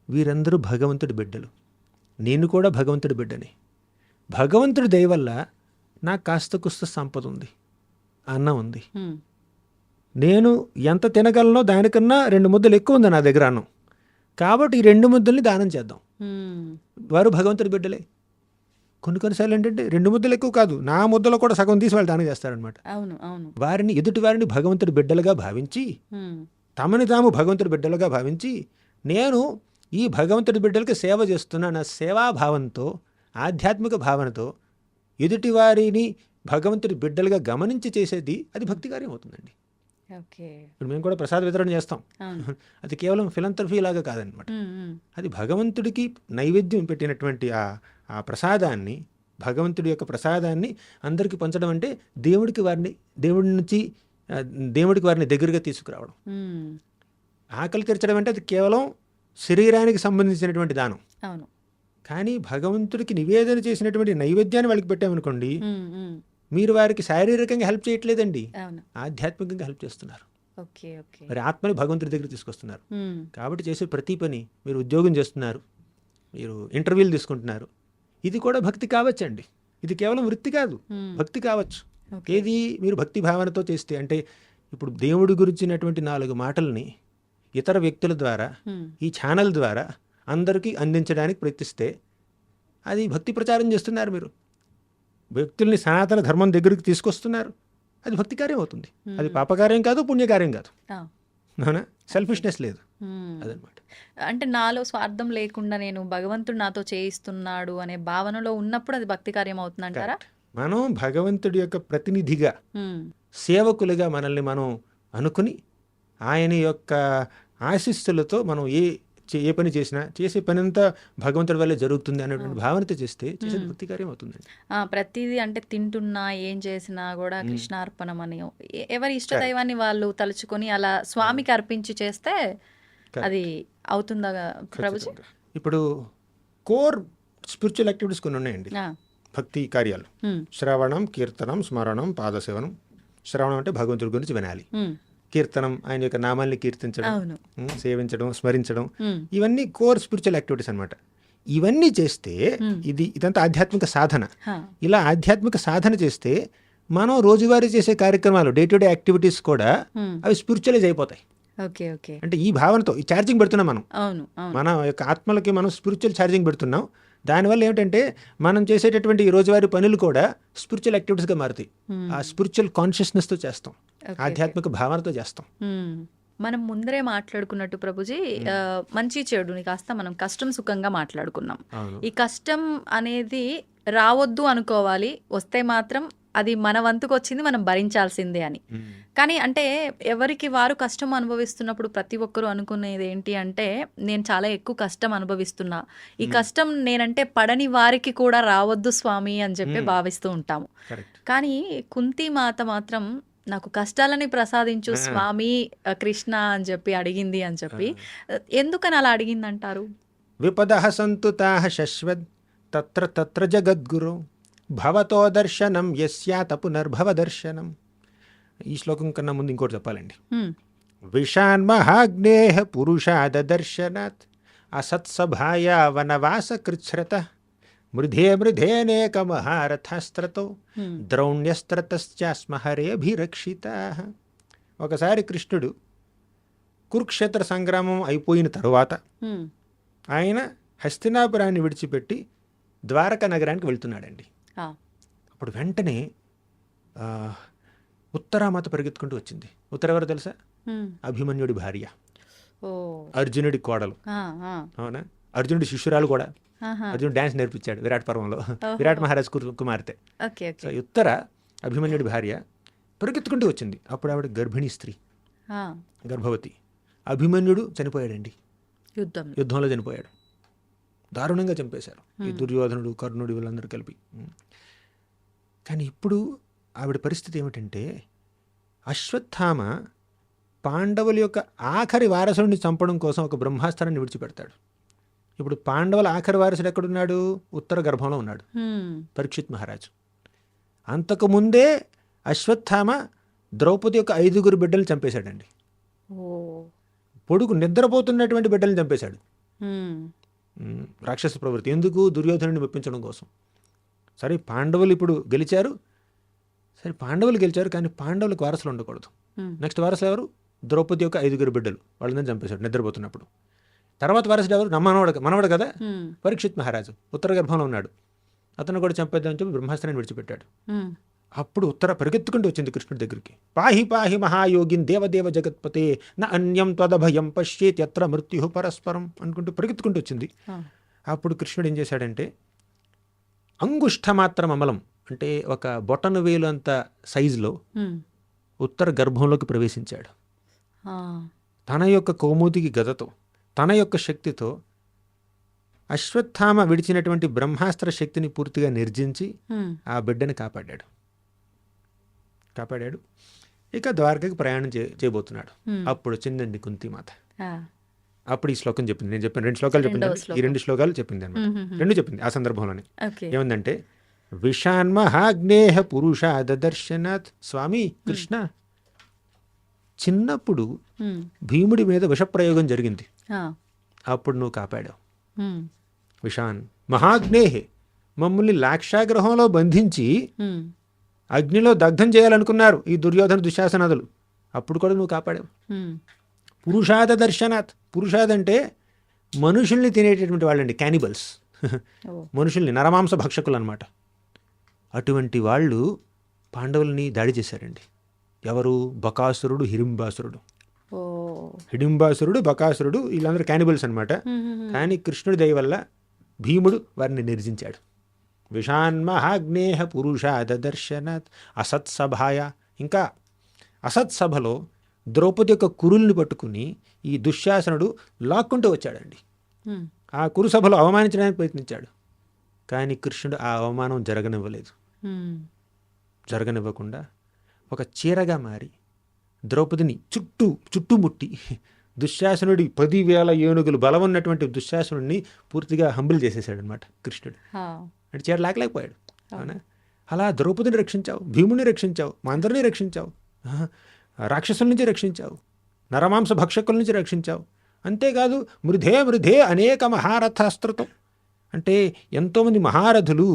వీరందరూ భగవంతుడి బిడ్డలు, నేను కూడా భగవంతుడి బిడ్డని. భగవంతుడి దయ వల్ల నాకు కాస్త కుస్త సంపద ఉంది, అన్నం ఉంది, నేను ఎంత తినగలనో దానికన్నా 2 ముద్దలు ఎక్కువ ఉంది నా దగ్గర అన్నం. కాబట్టి ఈ 2 ముద్దల్ని దానం చేద్దాం. వారు భగవంతుడి బిడ్డలే. కొన్నిసార్లు ఏంటంటే 2 ముద్దలు ఎక్కువ కాదు, నా ముద్దలో కూడా సగం తీసి వాళ్ళు దానం చేస్తారనమాట. వారిని, ఎదుటి వారిని భగవంతుడి బిడ్డలుగా భావించి, తమని తాము భగవంతుడి బిడ్డలుగా భావించి, నేను ఈ భగవంతుడి బిడ్డలకి సేవ చేస్తున్న నా సేవాభావంతో, ఆధ్యాత్మిక భావనతో ఎదుటి వారిని భగవంతుడి బిడ్డలుగా గమనించి చేసేది అది భక్తి కార్యం అవుతుందండి. ఇప్పుడు మేము కూడా ప్రసాద వితరణ చేస్తాం, అది కేవలం ఫిలంథ్రఫీ లాగా కాదనమాట. అది భగవంతుడికి నైవేద్యం పెట్టినటువంటి ఆ ప్రసాదాన్ని, భగవంతుడి యొక్క ప్రసాదాన్ని అందరికీ పంచడం అంటే దేవుడికి వారిని దగ్గరగా తీసుకురావడం. ఆకలి తీర్చడం అంటే అది కేవలం శరీరానికి సంబంధించినటువంటి దానం. కానీ భగవంతుడికి నివేదన చేసినటువంటి నైవేద్యాన్ని వాళ్ళకి పెట్టామనుకోండి, మీరు వారికి శారీరకంగా హెల్ప్ చేయట్లేదండి, అవును. ఆధ్యాత్మికంగా హెల్ప్ చేస్తున్నారు. ఓకే. ఓకే. మరి ఆత్మని భగవంతుడి దగ్గర తీసుకొస్తున్నారు. హ్మ్. కాబట్టి చేసే ప్రతి పని, మీరు ఉద్యోగం చేస్తున్నారు, మీరు ఇంటర్వ్యూలు తీసుకుంటున్నారు, ఇది కూడా భక్తి కావచ్చండి. ఇది కేవలం వృత్తి కాదు, హ్మ్. భక్తి కావచ్చు. ఓకే. ఏది మీరు భక్తి భావనతో చేస్తే, అంటే ఇప్పుడు దేవుడి గురించినటువంటి 4 మాటల్ని ఇతర వ్యక్తుల ద్వారా, హ్మ్. ఈ ఛానల్ ద్వారా అందరికీ అందించడానికి ప్రయత్నిస్తే అది భక్తి ప్రచారం చేస్తున్నారు. మీరు వ్యక్తుల్ని సనాతన ధర్మం దగ్గరికి తీసుకొస్తున్నారు, అది భక్తి కార్యం అవుతుంది. అది పాపకార్యం కాదు, పుణ్యకార్యం కాదు. ఆ. అవునా? సెల్ఫిష్నెస్ లేదు, హ్మ్. అదనమాట. అంటే నాలో స్వార్థం లేకుండా నేను భగవంతుడు నాతో చేయిస్తున్నాడు అనే భావనలో ఉన్నప్పుడు అది భక్తి కార్యం అవుతుందంటారా? మనం భగవంతుడి యొక్క ప్రతినిధిగా, హ్మ్. సేవకులుగా మనల్ని మనం అనుకుని, ఆయన యొక్క ఆశీస్సులతో మనం ఏ పని చేసినా, చేసే పని అంతా భగవంతుడి వల్లే జరుగుతుంది అనేటువంటి భావనతో చేస్తే చేసేది భక్తి కార్యం అవుతుందండి. ప్రతిదీ అంటే తింటున్నా ఏం చేసినా కూడా కృష్ణార్పణం అని ఎవరి ఇష్టదైవాన్ని వాళ్ళు తలుచుకొని అలా స్వామికి అర్పించి చేస్తే అది అవుతుందా ప్రభుజీ? ఖచ్చితంగా. ఇప్పుడు కోర్ స్పిరిచువల్ యాక్టివిటీస్ కొన్ని ఉన్నాయండి, ఆ. భక్తి కార్యాలు. హ్మ్. శ్రవణం, కీర్తనం, స్మరణం, పాదసేవనం. శ్రవణం అంటే భగవంతుడి గురించి వినాలి, హ్మ్. కీర్తనం ఆయన యొక్క నామాల్ని కీర్తించడం, అవును. సేవించడం, స్మరించడం, హ్మ్. ఇవన్నీ కోర్ స్పిరిచువల్ యాక్టివిటీస్ అనమాట. ఇవన్నీ చేస్తే ఇదంతా ఆధ్యాత్మిక సాధన. హా. ఇలా ఆధ్యాత్మిక సాధన చేస్తే మనం రోజువారీ చేసే కార్యక్రమాలు, డే టు డే యాక్టివిటీస్ కూడా హ్మ్. అవి స్పిరిచువలైజ్ అయిపోతాయి. ఓకే. ఓకే. అంటే ఈ భావనతో ఈ ఛార్జింగ్ పెడుతున్నాం మనం, అవును. అవును. మన యొక్క ఆత్మలకి మనం స్పిరిచువల్ ఛార్జింగ్ పెడుతున్నాం. దానివల్ల ఏమిటంటే మనం చేసేటటువంటి ఈ రోజువారీ పనులు కూడా స్పిరిచువల్ యాక్టివిటీస్గా మారుతాయి. ఆ స్పిరిచువల్ కాన్షియస్నెస్తో చేస్తాం, ఆధ్యాత్మిక భావనతో చేస్తాం. హ్మ్. మనం ముందరే మాట్లాడుకున్నట్టు ప్రభుజీ, మంచి చెడుని కాస్త మనం కష్టం సుఖంగా మాట్లాడుకున్నాం. అవును. ఈ కష్టం అనేది రావద్దు అనుకోవాలి, వస్తే మాత్రం అది మన వంతుకు వచ్చింది మనం భరించాల్సిందే అని. కానీ అంటే ఎవరికి వారు కష్టం అనుభవిస్తున్నప్పుడు ప్రతి ఒక్కరూ అనుకునేది ఏంటి అంటే, నేను చాలా ఎక్కువ కష్టం అనుభవిస్తున్నా, ఈ కష్టం నేనంటే పడని వారికి కూడా రావద్దు స్వామి అని చెప్పి భావిస్తూ ఉంటాము. కరెక్ట్. కానీ కుంతి మాత మాత్రం నాకు కష్టాలని ప్రసాదించు స్వామి కృష్ణ అని చెప్పి అడిగింది అని చెప్పి, ఎందుకని అలా అడిగిందంటారు? విపదః సంతు తాః శశ్వద్ తత్ర తత్ర జగద్గురు భవతో దర్శనం యస్యాత పునర్భవ దర్శనం. ఈ శ్లోకం కన్నా ముందు ఇంకోటి చెప్పాలండి. హ్మ్. విషాన్మహాగ్నేః పురుషాద దర్శనాత్ అసత్సభాయా వనవాస కృచ్ఛ్రత మృధే మృధేనేక మహారథాస్త్రతో ద్రౌణ్యస్త్రతశ్చాస్మ హరేభిరక్షితాః. ఒకసారి కృష్ణుడు కురుక్షేత్ర సంగ్రామం అయిపోయిన తరువాత హ్మ్. ఆయన హస్తినాపురాన్ని విడిచిపెట్టి ద్వారకా నగరానికి వెళ్తున్నాడండి. ఆ. అప్పుడు వెంటనే ఉత్తరామాత పరిగెత్తుకుంటూ వచ్చింది. ఉత్తర ఎవరు తెలుసా? హ్మ్. అభిమన్యుడి భార్య, ఓ. అర్జునుడి కోడలు. ఆ. ఆ. అవునా? అర్జునుడి శిష్యురాలు కూడా. ఆహా. అర్జునుడు డ్యాన్స్ నేర్పించాడు విరాట్ పర్వంలో, విరాట్ మహారాజ్ కుమార్తె. ఓకే. ఓకే. సో ఉత్తర అభిమన్యుడి భార్య పరిగెత్తుకుంటూ వచ్చింది. అప్పుడు ఆవిడ గర్భిణీ స్త్రీ, ఆ. గర్భవతి. అభిమన్యుడు చనిపోయాడండి, యుద్ధంలో చనిపోయాడు. దారుణంగా చంపేశారు ఈ దుర్యోధనుడు, కర్ణుడు, వీళ్ళందరూ కలిపి. కానీ ఇప్పుడు ఆవిడ పరిస్థితి ఏమిటంటే, అశ్వత్థామ పాండవుల యొక్క ఆఖరి వారసుడిని చంపడం కోసం ఒక బ్రహ్మాస్త్రాన్ని విడిచిపెడతాడు. ఇప్పుడు పాండవుల ఆఖరి వారసుడు ఎక్కడున్నాడు? ఉత్తర గర్భంలో ఉన్నాడు, పరీక్షిత్ మహారాజు. అంతకుముందే అశ్వత్థామ ద్రౌపది యొక్క 5 బిడ్డలు చంపేశాడండి. పొడుగు నిద్రపోతున్నటువంటి బిడ్డల్ని చంపేశాడు. రాక్షస ప్రవృత్తి. ఎందుకు? దుర్యోధనుడిని మెప్పించడం కోసం. సరే పాండవులు ఇప్పుడు గెలిచారు, కానీ పాండవులకు వారసులు ఉండకూడదు. నెక్స్ట్ వారసులు ఎవరు? ద్రౌపది యొక్క 5 బిడ్డలు, వాళ్ళని చంపేశాడు నిద్రపోతున్నప్పుడు. తర్వాత వారసుడు ఎవరు? మనవడు కదా, పరీక్షిత్ మహారాజు. ఉత్తర గర్భంలో ఉన్నాడు, అతను కూడా చంపేద్దామని చెప్పి బ్రహ్మాస్త్రాన్ని విడిచిపెట్టాడు. అప్పుడు ఉత్తర పరిగెత్తుకుంటూ వచ్చింది కృష్ణుడి దగ్గరికి. పాహి పాహి మహాయోగిన్ దేవదేవ జగత్పతే న అన్యం త్వదభయం పశ్యేత్ యత్ర మృత్యు పరస్పరం అనుకుంటూ పరిగెత్తుకుంటూ వచ్చింది. అప్పుడు కృష్ణుడు ఏం చేశాడంటే, అంగుష్ఠమాత్రం అమలం అంటే ఒక బొటను వేలు అంత సైజులో ఉత్తర గర్భంలోకి ప్రవేశించాడు. తన యొక్క కౌముదికి గదతో, తన యొక్క శక్తితో అశ్వత్థామ విడిచినటువంటి బ్రహ్మాస్త్ర శక్తిని పూర్తిగా నిర్జించి ఆ బిడ్డని కాపాడాడు. ఇక ద్వారకకి ప్రయాణం చేయబోతున్నాడు. అప్పుడు వచ్చిందండి కుంతిమాత. అప్పుడు ఈ శ్లోకం చెప్పింది. నేను చెప్పాను 2 శ్లోకాలు చెప్పింది, ఈ 2 శ్లోకాలు చెప్పింది అనమాట. 2 చెప్పింది ఆ సందర్భంలోనే. ఏమందంటే, విషాన్మహాగ్నేహ పురుషాదర్శనాత్. స్వామి కృష్ణ చిన్నప్పుడు ఉమ్, భీముడి మీద విషప్రయోగం జరిగింది, ఆ, అప్పుడు నువ్వు కాపాడావు. ఉమ్, విషాన్ మహాగ్నేహే, మమ్మల్ని లాక్షాగ్రహంలో బంధించి ఉమ్, అగ్నిలో దగ్ధం చేయాలనుకున్నారు ఈ దుర్యోధన దుశ్శాసనాదులు, అప్పుడు కూడా నువ్వు కాపాడావు. ఉమ్, పురుషాద దర్శనాత్. పురుషాద్ అంటే మనుషుల్ని తినేటటువంటి వాళ్ళండి, క్యానిబల్స్. ఓ, మనుషుల్ని, నరమాంస భక్షకులు అనమాట. అటువంటి వాళ్ళు పాండవుల్ని దాడి చేశారండి. ఎవరు? బకాసురుడు, హిడింబాసురుడు. ఓ, హిడింబాసురుడు, బకాసురుడు, వీళ్ళందరూ క్యానిబల్స్ అనమాట. ఉమ్, ఉమ్, కానీ కృష్ణుడి దయ వల్ల భీముడు వారిని నిర్జించాడు. విషాన్మహాగ్నేహ పురుషాద దర్శనాత్ అసత్సభాయ. ఇంకా అసత్సభలో ద్రౌపది యొక్క కురుల్ని పట్టుకుని ఈ దుశ్శాసనుడు లాక్కుంటూ వచ్చాడండి. ఉమ్, ఆ కురుసభలో అవమానించడానికి ప్రయత్నించాడు, కానీ కృష్ణుడు ఆ అవమానం జరగనివ్వలేదు. ఉమ్, జరగనివ్వకుండా ఒక చీరగా మారి ద్రౌపదిని చుట్టుముట్టి దుశ్శాసనుడి 10,000 ఏనుగులు బలం ఉన్నటువంటి దుశ్శాసనుడిని పూర్తిగా హంబుల్ చేసేసాడు అనమాట కృష్ణుడు. ఆ, అంటే చీర లాగలేకపోయాడు. అవునా? అలా ద్రౌపదిని రక్షించావు, భీముని రక్షించావు, మా అందరినీ రక్షించావు, రాక్షసుల నుంచి రక్షించావు, నరమాంస భక్షకుల నుంచి రక్షించావు. అంతేకాదు మృధే మృధే అనేక మహారథాస్త్రతం, అంటే ఎంతోమంది మహారథులు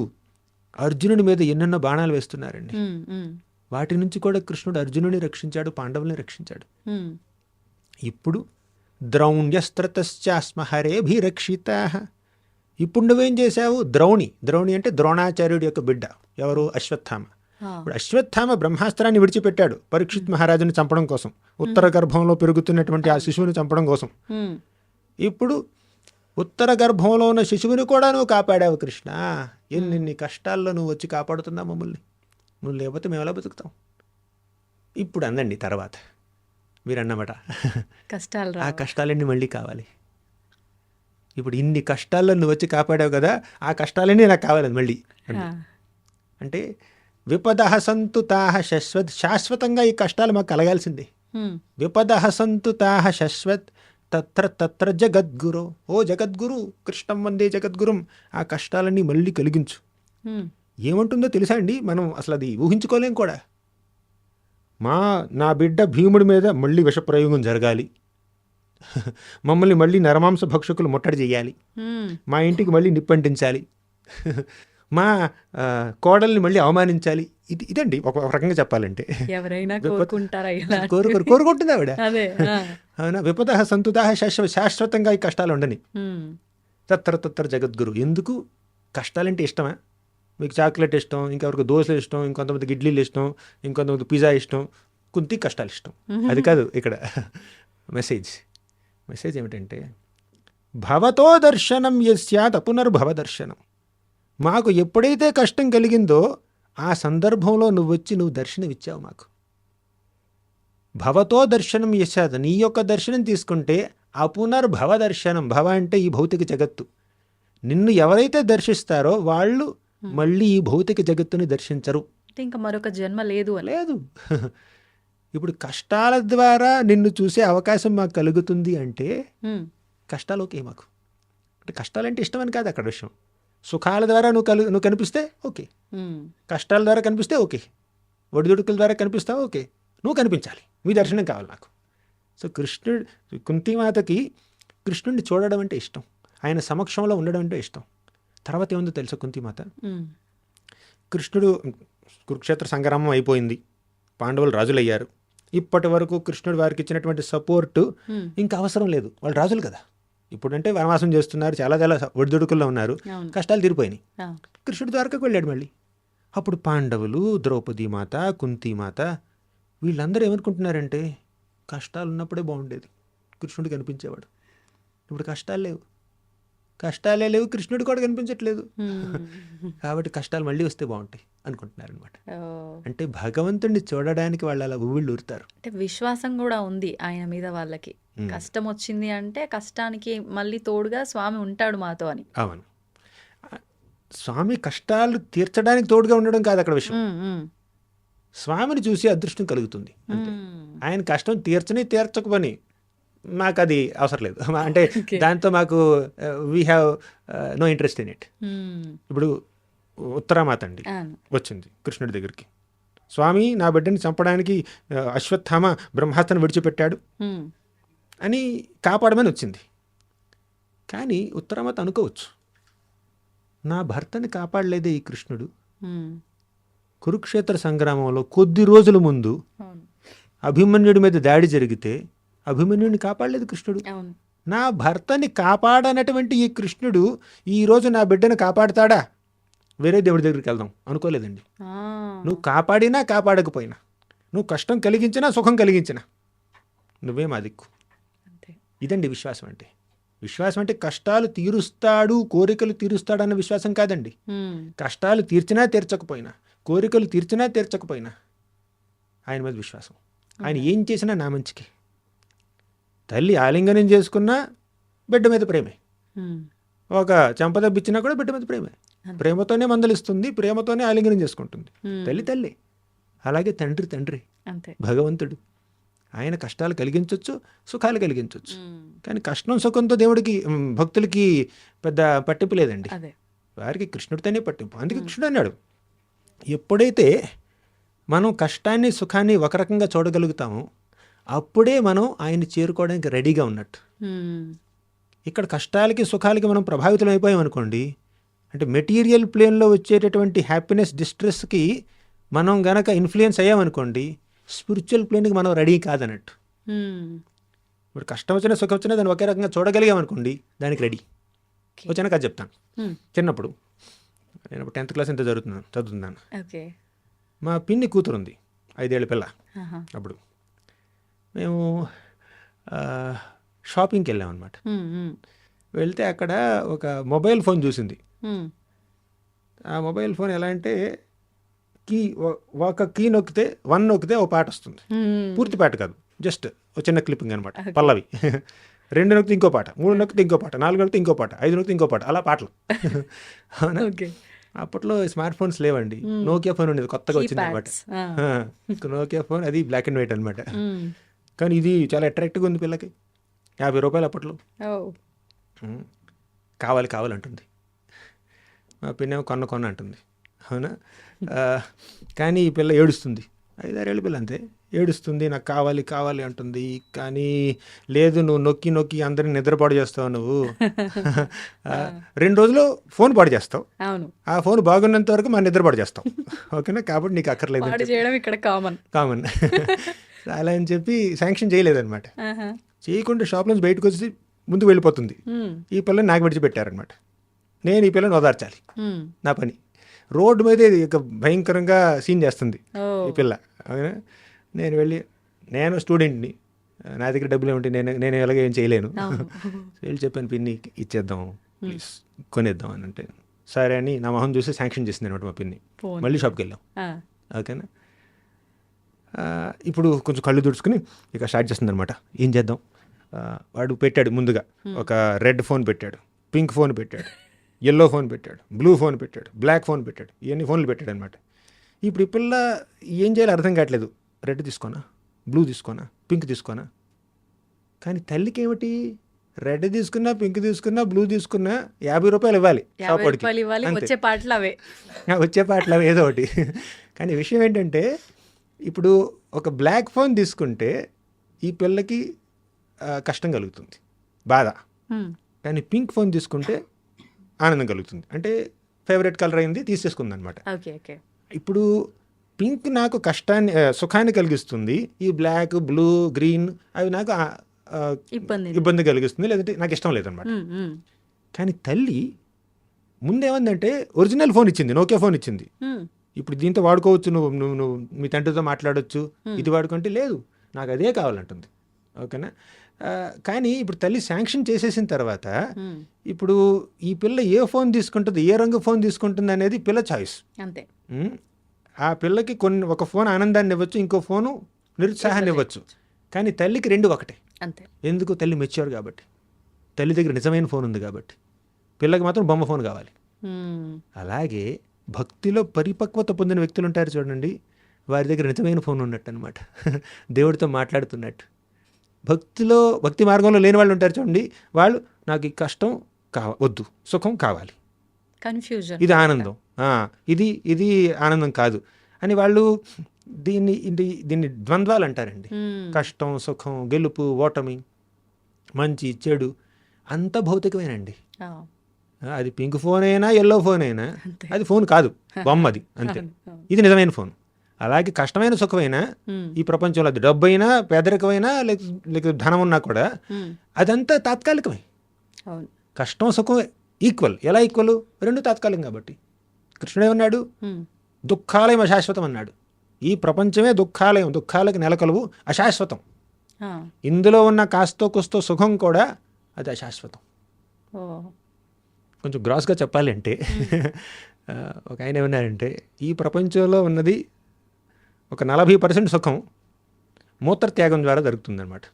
అర్జునుడి మీద ఎన్నెన్నో బాణాలు వేస్తున్నారండి. ఉమ్, ఉమ్, వాటి నుంచి కూడా కృష్ణుడు అర్జునుడిని రక్షించాడు, పాండవుల్ని రక్షించాడు. ఉమ్, ఇప్పుడు ద్రౌణ్యస్త్రతశ్చాస్మహరేభిరక్షితా. ఇప్పుడు నువ్వేం చేశావు? ద్రౌణి అంటే ద్రోణాచార్యుడి యొక్క బిడ్డ. ఎవరు? అశ్వత్థామ. ఆ, ఇప్పుడు అశ్వత్థామ బ్రహ్మాస్త్రాన్ని విడిచిపెట్టాడు పరీక్షిత్ మహారాజుని చంపడం కోసం, ఉత్తర గర్భంలో పెరుగుతున్నటువంటి ఆ శిశువుని చంపడం కోసం. ఉమ్, ఇప్పుడు ఉత్తర గర్భంలో ఉన్న శిశువుని కూడా నువ్వు కాపాడావు కృష్ణ. ఎన్ని కష్టాల్లో నువ్వు వచ్చి కాపాడుతున్నావు మమ్మల్ని. నువ్వు లేకపోతే మేము ఎలా బతుకుతాం? ఇప్పుడు అందండి తర్వాత మీరు అన్నమాట, కష్టాలు ఆ రా. కష్టాలన్నీ మళ్ళీ కావాలి. ఇప్పుడు ఇన్ని కష్టాల్లో నువ్వు వచ్చి కాపాడావు కదా, ఆ కష్టాలన్నీ నాకు కావాలి మళ్ళీ. ఆ, అంటే విపదః సంతు తాః శాశ్వతంగా ఈ కష్టాలు మాకు కలగాల్సిందే. ఉమ్, విపదః సంతు తాః శాశ్వత్ తత్ర జగద్గురు. ఓ జగద్గురు, కృష్ణం వందే జగద్గురుం. ఆ కష్టాలన్నీ మళ్ళీ కలిగించు. ఉమ్, ఏమంటుందో తెలుసా అండి, మనం అసలు అది ఊహించుకోలేం కూడా. నా బిడ్డ భీముడి మీద మళ్ళీ విషప్రయోగం జరగాలి, మమ్మల్ని మళ్ళీ నరమాంస భక్షకులు ముట్టడి చేయాలి, ఉమ్, మా ఇంటికి మళ్ళీ నిప్పంటించాలి, మా కోడల్ని మళ్ళీ అవమానించాలి. ఇదండి ఒక రకంగా చెప్పాలంటే. ఎవరైనా కోరుకుంటారా ఇలా? కోరుకుంటుంది ఆవిడ. అదే, ఆ, అవునా? విపదః సంతుతాః శాశ్వతంగా ఈ కష్టాలు ఉండని. ఉమ్, తత్ర జగద్గురు. ఎందుకు? కష్టాలంటే ఇష్టమా? మీకు చాక్లెట్ ఇష్టం, ఇంకెవరికి దోశలు ఇష్టం, ఇంకొంతమందికి ఇడ్లీలు ఇష్టం, ఇంకొంతమందికి పిజ్జా ఇష్టం, కొంత కష్టాలు ఇష్టం. అది కాదు ఇక్కడ మెసేజ్ ఏమిటంటే, భవతో దర్శనం యస్యాత్ పునర్భవ దర్శనం. మాకు ఎప్పుడైతే కష్టం కలిగిందో ఆ సందర్భంలో నువ్వు వచ్చి నువ్వు దర్శనం ఇచ్చావు మాకు. భవతో దర్శనం యస్యాత్, నీ యొక్క దర్శనం తీసుకుంటే అపునర్భవ దర్శనం. భవ అంటే ఈ భౌతిక జగత్తు. నిన్ను ఎవరైతే దర్శిస్తారో వాళ్ళు మళ్ళీ ఈ భౌతిక జగత్తుని దర్శించరు. అంటే ఇంకా మరొక జన్మ లేదు అని. లేదు. ఇప్పుడు కష్టాల ద్వారా నిన్ను చూసే అవకాశం మాకు కలుగుతుంది అంటే ఉమ్, కష్టాలు ఓకే మాకు. అంటే కష్టాలంటే ఇష్టం అని కాదు అక్కడ విషయం. సుఖాల ద్వారా నువ్వు కనిపిస్తే ఓకే, ఉమ్, కష్టాల ద్వారా కనిపిస్తే ఓకే, ఒడిదుడుకుల ద్వారా కనిపిస్తావు ఓకే, నువ్వు కనిపించాలి, మీ దర్శనం కావాలి నాకు. సో కుంతిమాతకి కృష్ణుడిని చూడడం అంటే ఇష్టం, ఆయన సమక్షంలో ఉండడం అంటే ఇష్టం. తర్వాత ఏముందో తెలుసా కుంతిమాత? ఉమ్, కృష్ణుడు కురుక్షేత్ర సంగ్రామం అయిపోయింది, పాండవులు రాజులయ్యారు. ఇప్పటి వరకు కృష్ణుడు వారికి ఇచ్చినటువంటి సపోర్టు ఉమ్, ఇంకా అవసరం లేదు, వాళ్ళు రాజులు కదా. ఇప్పుడంటే వనవాసం చేస్తున్నారు, చాలా ఒడిదుడుకుల్లో ఉన్నారు, అవును. కష్టాలు తీరిపోయినాయి. ఆ, కృష్ణుడి ద్వారకకు వెళ్ళాడు మళ్ళీ. అప్పుడు పాండవులు, ద్రౌపది మాత, కుంతిమాత వీళ్ళందరూ ఏమనుకుంటున్నారంటే కష్టాలు ఉన్నప్పుడే బాగుండేది, కృష్ణుడు కనిపించేవాడు. ఇప్పుడు కష్టాలే లేవు, కృష్ణుడు కూడా కనిపించట్లేదు. ఉమ్, కాబట్టి కష్టాలు మళ్ళీ వస్తే బాగుంటాయి అనుకుంటున్నారు అనమాట. ఓ, అంటే భగవంతుడిని చూడడానికి వాళ్ళు అలా ఉవ్విళ్ళు ఊరుతారు. అంటే విశ్వాసం కూడా ఉంది ఆయన మీద వాళ్ళకి. ఉమ్. కష్టం వచ్చింది అంటే కష్టానికి మళ్ళీ తోడుగా స్వామి ఉంటాడు మాతో అని. అవును, స్వామి కష్టాలు తీర్చడానికి తోడుగా ఉండడం కాదు అక్కడ విషయం. ఉమ్, ఉమ్, స్వామిని చూసి అదృష్టం కలుగుతుంది అంతే. ఉమ్, ఆయన కష్టం తీర్చకపోని మాకు అది అవసరం లేదు. అంటే Okay. దాంతో మాకు we have no interest in it. Um, ఇప్పుడు ఉత్తరామాత అండి అవును. వచ్చింది కృష్ణుడి దగ్గరికి. స్వామి, నా బిడ్డని చంపడానికి అశ్వత్థామ బ్రహ్మాస్త్రం విడిచిపెట్టాడు హ్మ్. అని కాపాడమని వచ్చింది. కానీ ఉత్తరామాత అనుకోవచ్చు, నా భర్తని కాపాడలేదే ఈ కృష్ణుడు. హ్మ్. కురుక్షేత్ర సంగ్రామంలో కొద్ది రోజుల ముందు అవును. అభిమన్యుడి మీద దాడి జరిగితే అభిమన్యుడిని కాపాడలేదు కృష్ణుడు. అవును. నా భర్తని కాపాడనటువంటి ఈ కృష్ణుడు ఈరోజు నా బిడ్డను కాపాడుతాడా, వేరే దేవుడి దగ్గరికి వెళ్దాం అనుకోలేదండి. ఆ! నువ్వు కాపాడినా కాపాడకపోయినా, నువ్వు కష్టం కలిగించినా సుఖం కలిగించినా నువ్వే మా దిక్కు. అంతే. ఇదండి విశ్వాసం అంటే. విశ్వాసం అంటే కష్టాలు తీరుస్తాడు, కోరికలు తీరుస్తాడు అన్న విశ్వాసం కాదండి. హ్మ్. కష్టాలు తీర్చినా తీర్చకపోయినా, కోరికలు తీర్చినా తీర్చకపోయినా ఆయన మీద విశ్వాసం. ఆయన ఏం చేసినా నా మంచికి. తల్లి ఆలింగనం చేసుకున్నా బిడ్డ మీద ప్రేమే, హ్మ్. ఒక చెంపదబ్బిచ్చినా కూడా బిడ్డ మీద ప్రేమే. అంతే. ప్రేమతోనే మందలిస్తుంది, ప్రేమతోనే ఆలింగనం చేసుకుంటుంది. హ్మ్. తల్లి తల్లి. అలాగే తండ్రి తండ్రి, అంతే. భగవంతుడు. ఆయన కష్టాలు కలిగించవచ్చు, సుఖాలు కలిగించవచ్చు. హ్మ్. కానీ కష్టం సుఖంతో దేవుడికి భక్తులకి పెద్ద పట్టింపు లేదండి. అదే. వారికి కృష్ణుడితోనే పట్టింపు. అందుకే కృష్ణుడు అన్నాడు, ఎప్పుడైతే మనం కష్టాన్ని సుఖాన్ని ఒక రకంగా చూడగలుగుతామో అప్పుడే మనం ఆయన్ని చేరుకోవడానికి రెడీగా ఉన్నట్టు. హ్మ్. ఇక్కడ కష్టాలకి సుఖాలకి మనం ప్రభావితం అయిపోయాం అనుకోండి, అంటే మెటీరియల్ ప్లేన్లో వచ్చేటటువంటి హ్యాపీనెస్ డిస్ట్రెస్కి మనం గనక ఇన్ఫ్లుయెన్స్ అయ్యామనుకోండి, స్పిరిచువల్ ప్లేన్కి మనం రెడీ కాదన్నట్టు. హ్మ్. ఇప్పుడు కష్టం వచ్చినా సుఖం వచ్చినా దాన్ని ఒకే రకంగా చూడగలిగామనుకోండి, దానికి రెడీ. ఓకే. వచ్చినా కథ చెప్తాను. హ్మ్. చిన్నప్పుడు నేను 10th క్లాస్ ఎంత చదువుతున్నాను. ఓకే. మా పిన్ని కూతురు ఉంది, 5 ఏళ్ల పిల్ల. ఆహా! అప్పుడు మేము షాపింగ్కి వెళ్ళామన్నమాట. హ్మ్. హ్మ్. వెళ్తే అక్కడ ఒక మొబైల్ ఫోన్ చూసింది. హ్మ్. ఆ మొబైల్ ఫోన్ ఎలా అంటే ఒక కీ నొక్కితే 1 నొక్కితే ఒక పాట వస్తుంది. హ్మ్. పూర్తి పాట కాదు, జస్ట్ ఒక చిన్న క్లిప్పింగ్ అనమాట, Okay. పల్లవి. 2 నొక్కితే ఇంకో పాట, 3 నొక్కితే ఇంకో పాట, 4 నొక్కితే ఇంకో పాట, 5 నొక్కితే ఇంకో పాట, అలా పాటలు. అవునా? ఓకే. అప్పట్లో స్మార్ట్ ఫోన్స్ లేవండి, నోకియా ఫోన్ ఉండేది, కొత్తగా వచ్చింది అనమాట. కీప్యాడ్స్. నోకియా ఫోన్, అది బ్లాక్ అండ్ వైట్ అనమాట. హ్మ్. కానీ ఇది చాలా అట్రాక్టివ్గా ఉంది పిల్లకి. 50 రూపాయలు అప్పట్లో. ఓహ్! కావాలంటుంది. మా పిన్నేమో కొన్న అంటుంది. అవునా? కానీ ఈ పిల్ల ఏడుస్తుంది, 5-6 ఏళ్ళ పిల్ల అంతే. ఏడుస్తుంది, నాకు కావాలి అంటుంది. కానీ లేదు, నువ్వు నొక్కి నొక్కి అందరిని నిద్రపాడు చేస్తావు నువ్వు. 2 రోజులు ఫోన్ పాడు చేస్తావు, అవును. ఆ ఫోన్ బాగున్నంత వరకు మన నిద్రపాడు చేస్తావు. ఓకేనా? కాబట్టి నీకు అక్కర్లేదు పాడు చేయడం ఇక్కడ కామన్. కామన్. అలా అని చెప్పి శాంక్షన్ చేయలేదన్నమాట. ఆహా! చేయకుండా షాప్ నుంచి బయటకు వచ్చి ముందుకు వెళ్ళిపోతుంది. హ్మ్. ఈ పిల్లని నాకు విడిచిపెట్టారనమాట. నేను ఈ పిల్లని ఓదార్చాలి, హ్మ్. నా పని. రోడ్డు మీద ఇక భయంకరంగా సీన్ చేస్తుంది ఓహ్! ఈ పిల్ల. అవునా? నేను వెళ్ళి, నేను స్టూడెంట్ని, నా దగ్గర డబ్బులు ఏమిటి, నేను ఎలాగ ఏం చేయలేను. అవును. వెళ్ళి చెప్పాను, పిన్ని ఇచ్చేద్దాం ప్లీజ్, కొనేద్దాం అని అంటే సరే అని నా మొహం చూసి శాంక్షన్ చేసింది అనమాట మా పిన్ని. ఫోన్. మళ్ళీ షాప్కి వెళ్ళాం. ఆ! ఓకేనా? ఇప్పుడు కొంచెం కళ్ళు తుడుచుకుని ఇక స్టార్ట్ చేస్తుంది అనమాట. ఏం చేద్దాం? వాడు పెట్టాడు ముందుగా ఒక రెడ్ ఫోన్ పెట్టాడు, పింక్ ఫోన్ పెట్టాడు, ఎల్లో ఫోన్ పెట్టాడు, బ్లూ ఫోన్ పెట్టాడు, బ్లాక్ ఫోన్ పెట్టాడు, ఇవన్నీ ఫోన్లు పెట్టాడు అనమాట. ఇప్పుడు ఈ పిల్ల ఏం చేయాలో అర్థం కావట్లేదు. రెడ్ తీసుకోనా, బ్లూ తీసుకోనా, పింక్ తీసుకోనా? కానీ తల్లికి ఏమిటి, రెడ్ తీసుకున్నా, పింక్ తీసుకున్నా, బ్లూ తీసుకున్నా 50 రూపాయలు ఇవ్వాలి 50 షాప్ వాడికి. రూపాయలు ఇవ్వాలి. అంతే. వచ్చే పాటలు అవే. వచ్చే పాటలు ఏదో ఒకటి. కానీ విషయం ఏంటంటే, ఇప్పుడు ఒక బ్లాక్ ఫోన్ తీసుకుంటే ఈ పిల్లకి కష్టం కలుగుతుంది, బాధ. హ్మ్. కానీ పింక్ ఫోన్ తీసుకుంటే ఆనందం కలుగుతుంది. అంటే ఫేవరెట్ కలర్ అయింది, తీసేసుకుంది అనమాట. ఓకే. ఓకే. ఇప్పుడు పింక్ నాకు కష్టాన్ని సుఖాన్ని కలిగిస్తుంది, ఈ బ్లాక్, బ్లూ, గ్రీన్ అవి నాకు ఇబ్బంది కలిగిస్తుంది, లేదంటే నాకు ఇష్టం లేదనమాట. హ్మ్. హ్మ్. కానీ తల్లి ముందేమందంటే ఒరిజినల్ ఫోన్ ఇచ్చింది, నోకియా ఫోన్ ఇచ్చింది. హ్మ్. ఇప్పుడు దీంతో వాడుకోవచ్చు, నువ్వు మీ తండ్రితో మాట్లాడవచ్చు, ఇది వాడుకుంటే లేదు, నాకు అదే కావాలంటుంది. ఓకేనా? కానీ ఇప్పుడు తల్లి శాంక్షన్ చేసేసిన తర్వాత హ్మ్. ఇప్పుడు ఈ పిల్ల ఏ ఫోన్ తీసుకుంటుంది, ఏ రంగు ఫోన్ తీసుకుంటుంది అనేది పిల్ల చాయిస్. అంతే. ఆ పిల్లకి ఒక ఫోన్ ఆనందాన్ని ఇవ్వచ్చు, ఇంకో ఫోను నిరుత్సాహాన్ని ఇవ్వచ్చు. కానీ తల్లికి 2 ఒకటే. అంతే. ఎందుకు? తల్లి మెచ్యూర్ కాబట్టి, తల్లి దగ్గర నిజమైన ఫోన్ ఉంది కాబట్టి. పిల్లకి మాత్రం బొమ్మ ఫోన్ కావాలి. హ్మ్. అలాగే భక్తిలో పరిపక్వత పొందిన వ్యక్తులు ఉంటారు చూడండి, వారి దగ్గర నిజమైన ఫోన్ ఉన్నట్టు అనమాట, దేవుడితో మాట్లాడుతున్నట్టు. భక్తి మార్గంలో లేని వాళ్ళు ఉంటారు చూడండి, వాళ్ళు నాకు ఈ కష్టం వద్దు, సుఖం కావాలి. కన్‌ఫ్యూజన్. ఇది ఆనందం. ఇది ఇది ఆనందం కాదు అని వాళ్ళు దీన్ని ద్వంద్వాలు అంటారండి. కష్టం, సుఖం, గెలుపు, ఓటమి, మంచి, చెడు అంతా భౌతికమేనండి. ఆ! అది పింక్ ఫోన్ అయినా, ఎల్లో ఫోన్ అయినా అంతే. అది ఫోన్ కాదు, బొమ్మది అంతే. అవును. అవును. ఇది నిజమైన ఫోన్. అలాగే కష్టమైన సుఖమైనా హ్మ్. ఈ ప్రపంచంలో అది డబ్బు అయినా, పేదరికమైనా, లేక ధనం ఉన్నా కూడా హ్మ్. అదంతా తాత్కాలికమే. అవును. కష్టం, సుఖం ఈక్వల్. ఎలా ఈక్వల్? రెండు తాత్కాలికం కాబట్టి. కృష్ణుడు ఏమన్నాడు? హ్మ్. దుఃఖాలయం అశాశ్వతం అన్నాడు. ఈ ప్రపంచమే దుఃఖాలయం, దుఃఖాలకు నెలకొలువు, అశాశ్వతం. ఆ! ఇందులో ఉన్న కాస్తో కుస్తో సుఖం కూడా అది అశాశ్వతం. ఓహ్! కొంచెం గ్రాస్గా చెప్పాలంటే ఒక ఆయన ఏమన్నారంటే, ఈ ప్రపంచంలో ఉన్నది ఒక 40% సుఖం మూత్రత్యాగం ద్వారా జరుగుతుందన్నమాట.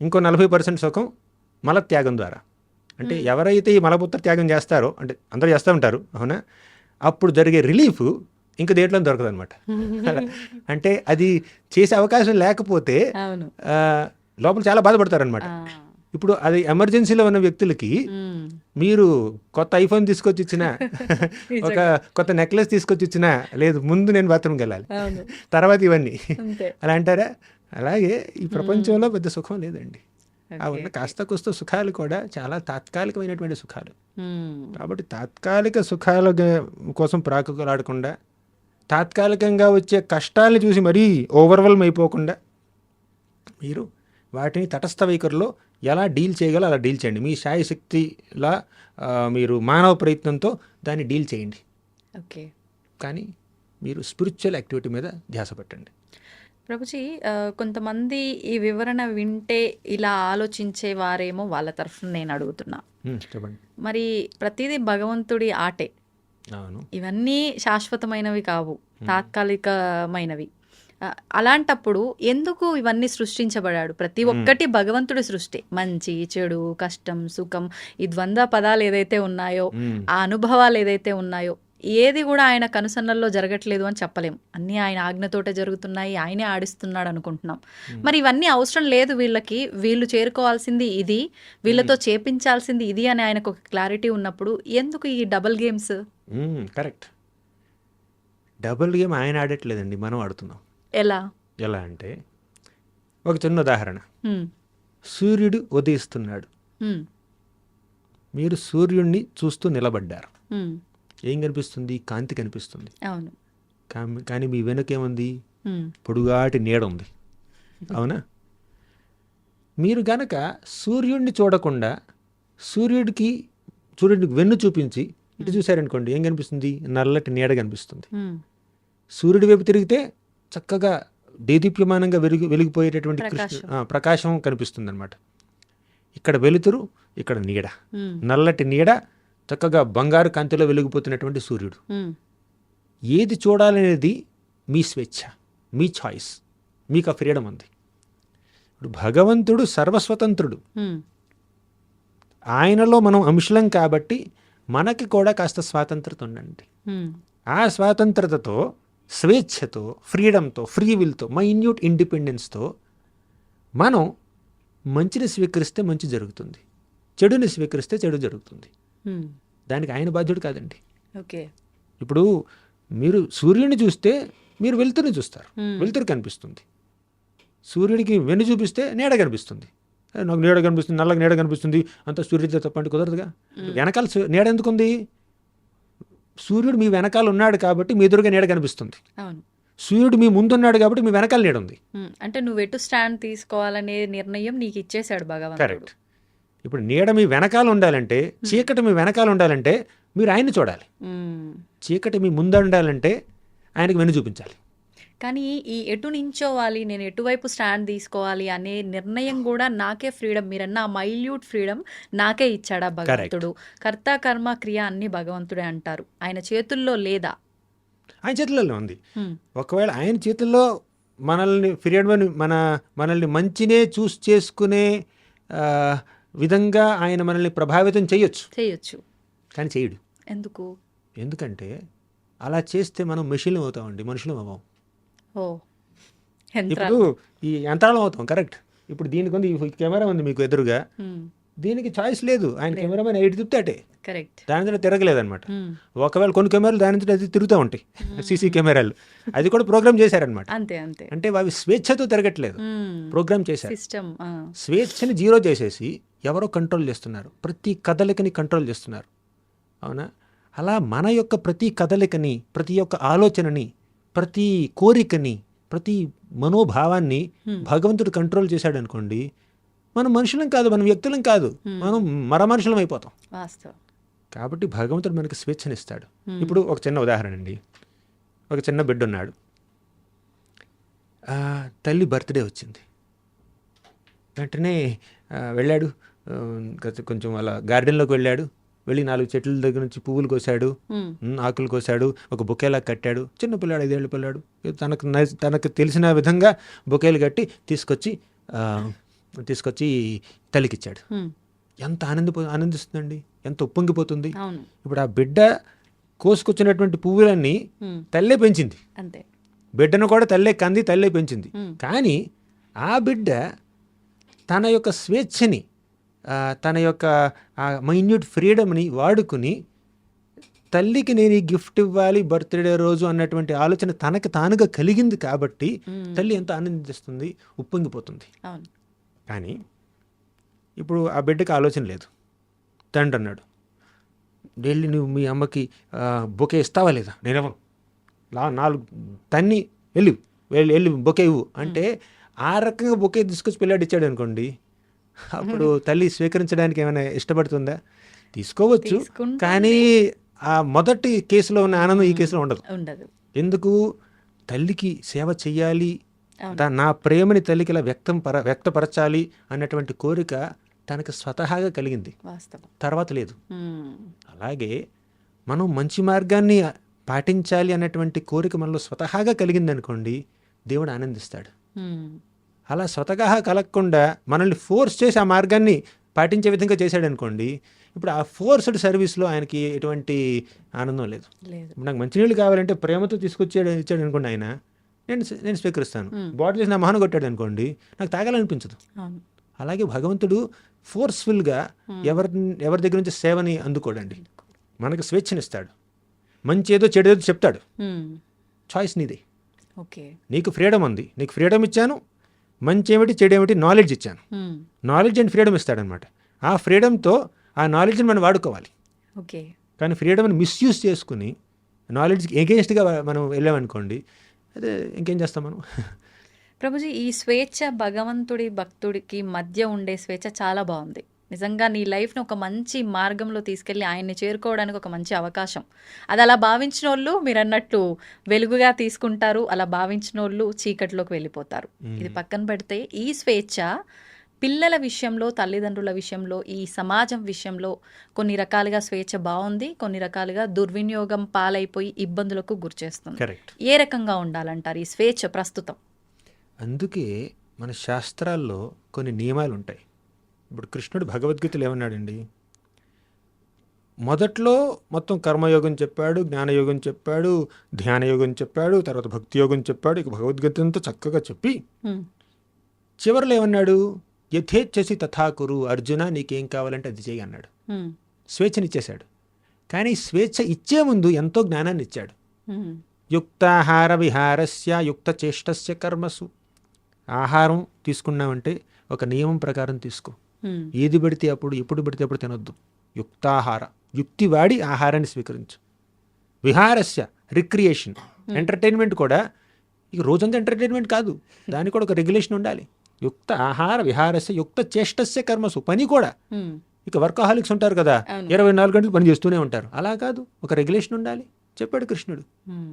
ఇంకో 40% సుఖం మలత్యాగం ద్వారా. అంటే ఎవరైతే ఈ మలమూత్ర త్యాగం చేస్తారో, అంటే అందరూ చేస్తూ ఉంటారు అవునా, అప్పుడు జరిగే రిలీఫ్ ఇంకా దేంట్లో దొరకదు అనమాట. అంటే అది చేసే అవకాశం లేకపోతే అవును. లోపల చాలా బాధపడతారనమాట. ఆ! ఇప్పుడు అది ఎమర్జెన్సీలో ఉన్న వ్యక్తులకి హ్మ్. మీరు కొత్త ఐఫోన్ తీసుకొచ్చి ఇచ్చినా, ఒక కొత్త నెక్లెస్ తీసుకొచ్చి ఇచ్చినా, లేదు ముందు నేను బాత్రూమ్కి వెళ్ళాలి, అవును. తర్వాత ఇవన్నీ అంతే. అలా అంటారా? అలాగే ఈ ప్రపంచంలో పెద్ద సుఖం లేదండి. ఆ ఓకే. ఉన్న కాస్త కుస్త సుఖాలు కూడా చాలా తాత్కాలికమైనటువంటి సుఖాలు. హ్మ్. కాబట్టి తాత్కాలిక సుఖాల కోసం ప్రాకులాడకుండా, తాత్కాలికంగా వచ్చే కష్టాలను చూసి మరీ ఓవర్వెల్మ్ అయిపోకుండా, మీరు వాటిని తటస్థ వైఖరిలో ఎలా డీల్ చేయగలో అలా డీల్ చేయండి. మీ శాయశక్తిలా మీరు మానవ ప్రయత్నంతో దాన్ని డీల్ చేయండి. ఓకే. కానీ మీరు స్పిరిచువల్ యాక్టివిటీ మీద ధ్యాస పెట్టండి. ప్రభుజీ, కొంతమంది ఈ వివరణ వింటే ఇలా ఆలోచించే వారేమో వాళ్ళ తరఫున నేను అడుగుతున్నా. చెప్పండి. మరి ప్రతిదీ భగవంతుడి ఆటే. అవును. ఇవన్నీ శాశ్వతమైనవి కావు, తాత్కాలికమైనవి. అలాంటప్పుడు ఎందుకు ఇవన్నీ సృష్టించబడాడు? ప్రతి ఒక్కటి భగవంతుడి సృష్టి. మంచి, చెడు, కష్టం, సుఖం, ఈ ద్వంద్వ పదాలు ఏదైతే ఉన్నాయో, ఆ అనుభవాలు ఏదైతే ఉన్నాయో, ఏది కూడా ఆయన కనుసన్నల్లో జరగట్లేదు అని చెప్పలేం. అన్నీ ఆయన ఆజ్ఞతోటే జరుగుతున్నాయి, ఆయనే ఆడిస్తున్నాడు అనుకుంటున్నాం. మరి ఇవన్నీ అవసరం లేదు వీళ్ళకి, వీళ్ళు చేరుకోవాల్సింది ఇది, వీళ్ళతో చేపించాల్సింది ఇది అని ఆయనకు ఒక క్లారిటీ ఉన్నప్పుడు ఎందుకు ఈ double games? Correct. Double game ఆయన ఆడట్లేదండి, మనం ఆడుతున్నాం. ఎలా? ఎలా అంటే, ఒక చిన్న ఉదాహరణ. హ్మ్. సూర్యుడు ఉదయిస్తున్నాడు, హ్మ్. మీరు సూర్యుడిని చూస్తూ నిలబడ్డారు. హ్మ్. ఏం కనిపిస్తుంది? కాంతి కనిపిస్తుంది. అవును. కానీ మీ వెనుకేముంది? హ్మ్. పొడుగాటి నీడ ఉంది, అవునా? మీరు గనక సూర్యుడిని చూడకుండా సూర్యుడికి వెన్ను చూపించి ఇటు చూశారనుకోండి, ఏం కనిపిస్తుంది? నల్లటి నీడ కనిపిస్తుంది. హ్మ్. సూర్యుడి వైపు తిరిగితే చక్కగా దేదీప్యమానంగా వెలిగిపోయేటటువంటి ప్రకాశం కనిపిస్తుంది అనమాట. ఇక్కడ వెలుతురు, ఇక్కడ నీడ, హ్మ్. నల్లటి నీడ, చక్కగా బంగారు కాంతిలో వెలిగిపోతున్నటువంటి సూర్యుడు. హ్మ్. ఏది చూడాలనేది మీ స్వేచ్ఛ, మీ చాయిస్, మీకు ఆ ఫ్రీడమ్ ఉంది. ఇప్పుడు భగవంతుడు సర్వస్వతంత్రుడు. హ్మ్. ఆయనలో మనం అంశలం కాబట్టి మనకి కూడా కాస్త స్వాతంత్రత ఉండండి. హ్మ్. ఆ స్వాతంత్రతతో, స్వేచ్ఛతో, ఫ్రీడమ్తో, ఫ్రీ విల్తో, మైన్యూట్ ఇండిపెండెన్స్తో మనం మంచిని స్వీకరిస్తే మంచి జరుగుతుంది, చెడుని స్వీకరిస్తే చెడు జరుగుతుంది. హ్మ్. దానికి ఆయన బాధ్యుడు కాదండి. ఓకే. ఇప్పుడు మీరు సూర్యుడిని చూస్తే మీరు వెలుతురుని చూస్తారు, Hmm. వెలుతురు కనిపిస్తుంది. సూర్యుడికి వెన్ను చూపిస్తే నీడ కనిపిస్తుంది. నాకు నీడ కనిపిస్తుంది, నల్లగా నీడ కనిపిస్తుంది, అంత సూర్యుడితో తప్పంటే కుదరదుగా. వెనకాల నీడ ఎందుకుంది? సూర్యుడు మీ వెనకాల ఉన్నాడు కాబట్టి మీ ఎదురుగా నీడ కనిపిస్తుంది. అవును. సూర్యుడు మీ ముందున్నాడు కాబట్టి మీ వెనకాల నీడ ఉంది. అంటే నువ్వు ఎటు స్టాండ్ తీసుకోవాలనే నిర్ణయం నీకు ఇచ్చేశాడు భగవంతుడు. కరెక్ట్. ఇప్పుడు నీడ మీ వెనకాల ఉండాలంటే, చీకటి మీ వెనకాల ఉండాలంటే మీరు ఆయన్ని చూడాలి. చీకటి మీ ముందు ఉండాలంటే ఆయనకి వెన్ను చూపించాలి. కానీ ఈ ఎటు నించోవాలి, నేను ఎటువైపు స్టాండ్ తీసుకోవాలి అనే నిర్ణయం కూడా నాకే ఫ్రీడమ్, మీరన్న ఆ మైల్యూట్ ఫ్రీడమ్ నాకే ఇచ్చాడా భగవంతుడు? కర్త కర్మ క్రియ అన్ని భగవంతుడే అంటారు, ఆయన చేతుల్లో లేదా? ఆయన చేతుల్లో ఉంది. ఒకవేళ ఆయన చేతుల్లో మనల్ని ఫ్రీడమ్, మనల్ని మంచినే చూస్ చేసుకునే విధంగా ఆయన మనల్ని ప్రభావితం చేయొచ్చు, కానీ చేయడు. ఎందుకంటే అలా చేస్తే మనం మెషిన్లు అవుతామండి, మనుషులు అవ్వం. ఇప్పుడు ఈ యంత్రాలం అవుతాం. కరెక్ట్. ఇప్పుడు దీనికి ఉంది, ఈ కెమెరా ఉంది మీకు ఎదురుగా, దీనికి చాయిస్ లేదు. ఆయన కెమెరామెన్ ఎయిట్ తిప్పితే అటే, కరెక్ట్. దాని ద్వారా తిరగలేదన్నమాట. ఒకవేళ కొన్ని కెమెరాలు దాని ద్వారా అది తిరుగుతూ ఉంటాయి, సీసీ కెమెరాలు, అది కూడా ప్రోగ్రామ్ చేశారనమాట. అంతే అంతే. అంటే అవి స్వేచ్ఛతో తిరగట్లేదు, ప్రోగ్రామ్ చేశారు. సిస్టమ్. స్వేచ్ఛని జీరో చేసేసి ఎవరో కంట్రోల్ చేస్తున్నారు, ప్రతి కదలికని కంట్రోల్ చేస్తున్నారు. అవునా? అలా మన యొక్క ప్రతి కదలికని, ప్రతి ఒక్క ఆలోచనని, ప్రతి కోరికని, ప్రతి మనోభావాన్ని భగవంతుడు కంట్రోల్ చేశాడు అనుకోండి, మనం మనుషులం కాదు, మనం వ్యక్తులం కాదు, మనం మనుషులం అయిపోతాం. వాస్తవం. కాబట్టి భగవంతుడు మనకి స్వేచ్ఛనిస్తాడు. ఇప్పుడు ఒక చిన్న ఉదాహరణ అండి. ఒక చిన్న బిడ్డ ఉన్నాడు, తల్లి బర్త్డే వచ్చింది, వెంటనే వెళ్ళాడు, కొంచెం అలా గార్డెన్లోకి వెళ్ళాడు, వెళ్ళి 4 చెట్ల దగ్గర నుంచి పువ్వులు కోసాడు, ఆకులు కోసాడు, ఒక బొకేలా కట్టాడు. చిన్న పిల్లాడు, 5 ఏళ్ళ పిల్లాడు, తనకు తెలిసిన విధంగా బొకేలు కట్టి తీసుకొచ్చి తల్లికిచ్చాడు. ఎంత ఆనందిస్తుందండి, ఎంత ఉప్పొంగిపోతుంది. ఇప్పుడు ఆ బిడ్డ కోసుకొచ్చినటువంటి పువ్వులన్నీ తల్లే పెంచింది, అంతే. బిడ్డను కూడా తల్లే కంది, తల్లే పెంచింది. కానీ ఆ బిడ్డ తన యొక్క స్వేచ్ఛని, తన యొక్క మైన్యూట్ ఫ్రీడమ్ని వాడుకుని తల్లికి నేను ఈ గిఫ్ట్ ఇవ్వాలి బర్త్డే రోజు అన్నటువంటి ఆలోచన తనకు తానుగా కలిగింది కాబట్టి తల్లి ఎంత ఆనందిస్తుంది, ఉప్పొంగిపోతుంది. కానీ ఇప్పుడు ఆ బిడ్డకి ఆలోచన లేదు. తండ్రి అన్నాడు, వెళ్ళి నువ్వు మీ అమ్మకి బొకే ఇస్తావా లేదా? నేనెవరు 4 తన్ని వెళ్ళి బొకే ఇవ్వు అంటే, ఆ రకంగా బొకే తీసుకొచ్చి పిల్లాడు ఇచ్చాడు అనుకోండి, అప్పుడు తల్లి స్వీకరించడానికి ఏమైనా ఇష్టపడుతుందా? తీసుకోవచ్చు, కానీ ఆ మొదటి కేసులో ఉన్న ఆనందం ఈ కేసులో ఉండదు. ఎందుకు? తల్లికి సేవ చెయ్యాలి, నా ప్రేమని తల్లికి ఇలా వ్యక్తపరచాలి అన్నటువంటి కోరిక తనకు స్వతహాగా కలిగింది, తర్వాత లేదు. అలాగే మనం మంచి మార్గాన్ని పాటించాలి అన్నటువంటి కోరిక మనలో స్వతహాగా కలిగింది అనుకోండి, దేవుడు ఆనందిస్తాడు. అలా స్వతహాగా కలగకుండా మనల్ని ఫోర్స్ చేసి ఆ మార్గాన్ని పాటించే విధంగా చేశాడు అనుకోండి, ఇప్పుడు ఆ ఫోర్స్డ్ సర్వీస్లో ఆయనకి ఎటువంటి ఆనందం లేదు. నాకు మంచినీళ్ళు కావాలంటే ప్రేమతో ఇచ్చాడు అనుకోండి, ఆయన నేను స్వీకరిస్తాను. బాటిల్ చేసి నా మొహన కొట్టాడు అనుకోండి, నాకు తాగాలనిపించదు. అలాగే భగవంతుడు ఫోర్స్ఫుల్గా ఎవరి దగ్గర నుంచి సేవని అందుకోడండి, మనకు స్వేచ్ఛనిస్తాడు. మంచి ఏదో చెడు ఏదో చెప్తాడు, చాయిస్ నీదే. నీకు ఫ్రీడమ్ ఉంది, నీకు ఫ్రీడమ్ ఇచ్చాను, మంచి ఏమిటి చెడు ఏమిటి నాలెడ్జ్ ఇచ్చాను, నాలెడ్జ్ అండ్ ఫ్రీడమ్ ఇస్తాడనమాట. ఆ ఫ్రీడమ్తో ఆ నాలెడ్జ్ని మనం వాడుకోవాలి. కానీ ఫ్రీడమ్ని మిస్యూజ్ చేసుకుని నాలెడ్జ్కి ఎగెయిన్స్ట్గా మనం వెళ్ళామనుకోండి, అదే ఇంకేం చేస్తాం మనం. ప్రభుజీ, ఈ స్వేచ్ఛ భగవంతుడి భక్తుడికి మధ్య ఉండే స్వేచ్ఛ చాలా బాగుంది. నిజంగా నీ లైఫ్ని ఒక మంచి మార్గంలో తీసుకెళ్ళి ఆయన్ని చేరుకోవడానికి ఒక మంచి అవకాశం. అది అలా భావించిన వాళ్ళు మీరు అన్నట్టు వెలుగుగా తీసుకుంటారు, అలా భావించిన వాళ్ళు చీకటిలోకి వెళ్ళిపోతారు. ఇది పక్కన పెడితే ఈ స్వేచ్ఛ పిల్లల విషయంలో, తల్లిదండ్రుల విషయంలో, ఈ సమాజం విషయంలో కొన్ని రకాలుగా స్వేచ్ఛ బాగుంది, కొన్ని రకాలుగా దుర్వినియోగం పాలైపోయి ఇబ్బందులకు గురిచేస్తుంది. ఏ రకంగా ఉండాలంటారు ఈ స్వేచ్ఛ ప్రస్తుతం? అందుకే మన శాస్త్రాల్లో కొన్ని నియమాలు ఉంటాయి. ఇప్పుడు కృష్ణుడు భగవద్గీతలు ఏమన్నాడండి, మొదట్లో మొత్తం కర్మయోగం చెప్పాడు, జ్ఞానయోగం చెప్పాడు, ధ్యానయోగం చెప్పాడు, తర్వాత భక్తి యోగం చెప్పాడు. ఇక భగవద్గీత అంతా చక్కగా చెప్పి చివరిలో ఏమన్నాడు, యథేచ్ఛసి తథాకురు అర్జున, నీకేం కావాలంటే అది చేయి అన్నాడు. స్వేచ్ఛనిచ్చేశాడు. కానీ స్వేచ్ఛ ఇచ్చే ముందు ఎంతో జ్ఞానాన్ని ఇచ్చాడు. యుక్తాహార విహారస్య యుక్త చేష్టస్య కర్మసు. ఆహారం తీసుకున్నామంటే ఒక నియమం ప్రకారం తీసుకో, ఏది పడితే అప్పుడు ఎప్పుడు పడితే అప్పుడు తినొద్దు. యుక్తాహార, యుక్తి వాడి ఆహారాన్ని స్వీకరించు. విహారస్య, రిక్రియేషన్, ఎంటర్టైన్మెంట్ కూడా ఇక రోజంతా ఎంటర్టైన్మెంట్ కాదు, దానికి కూడా ఒక రెగ్యులేషన్ ఉండాలి. యుక్త ఆహార విహారస్య యుక్త చేష్టస్య కర్మసు. పని కూడా ఇక వర్కాహాలిక్స్ ఉంటారు కదా, 24 గంటలు పని చేస్తూనే ఉంటారు, అలా కాదు, ఒక రెగ్యులేషన్ ఉండాలి చెప్పాడు కృష్ణుడు.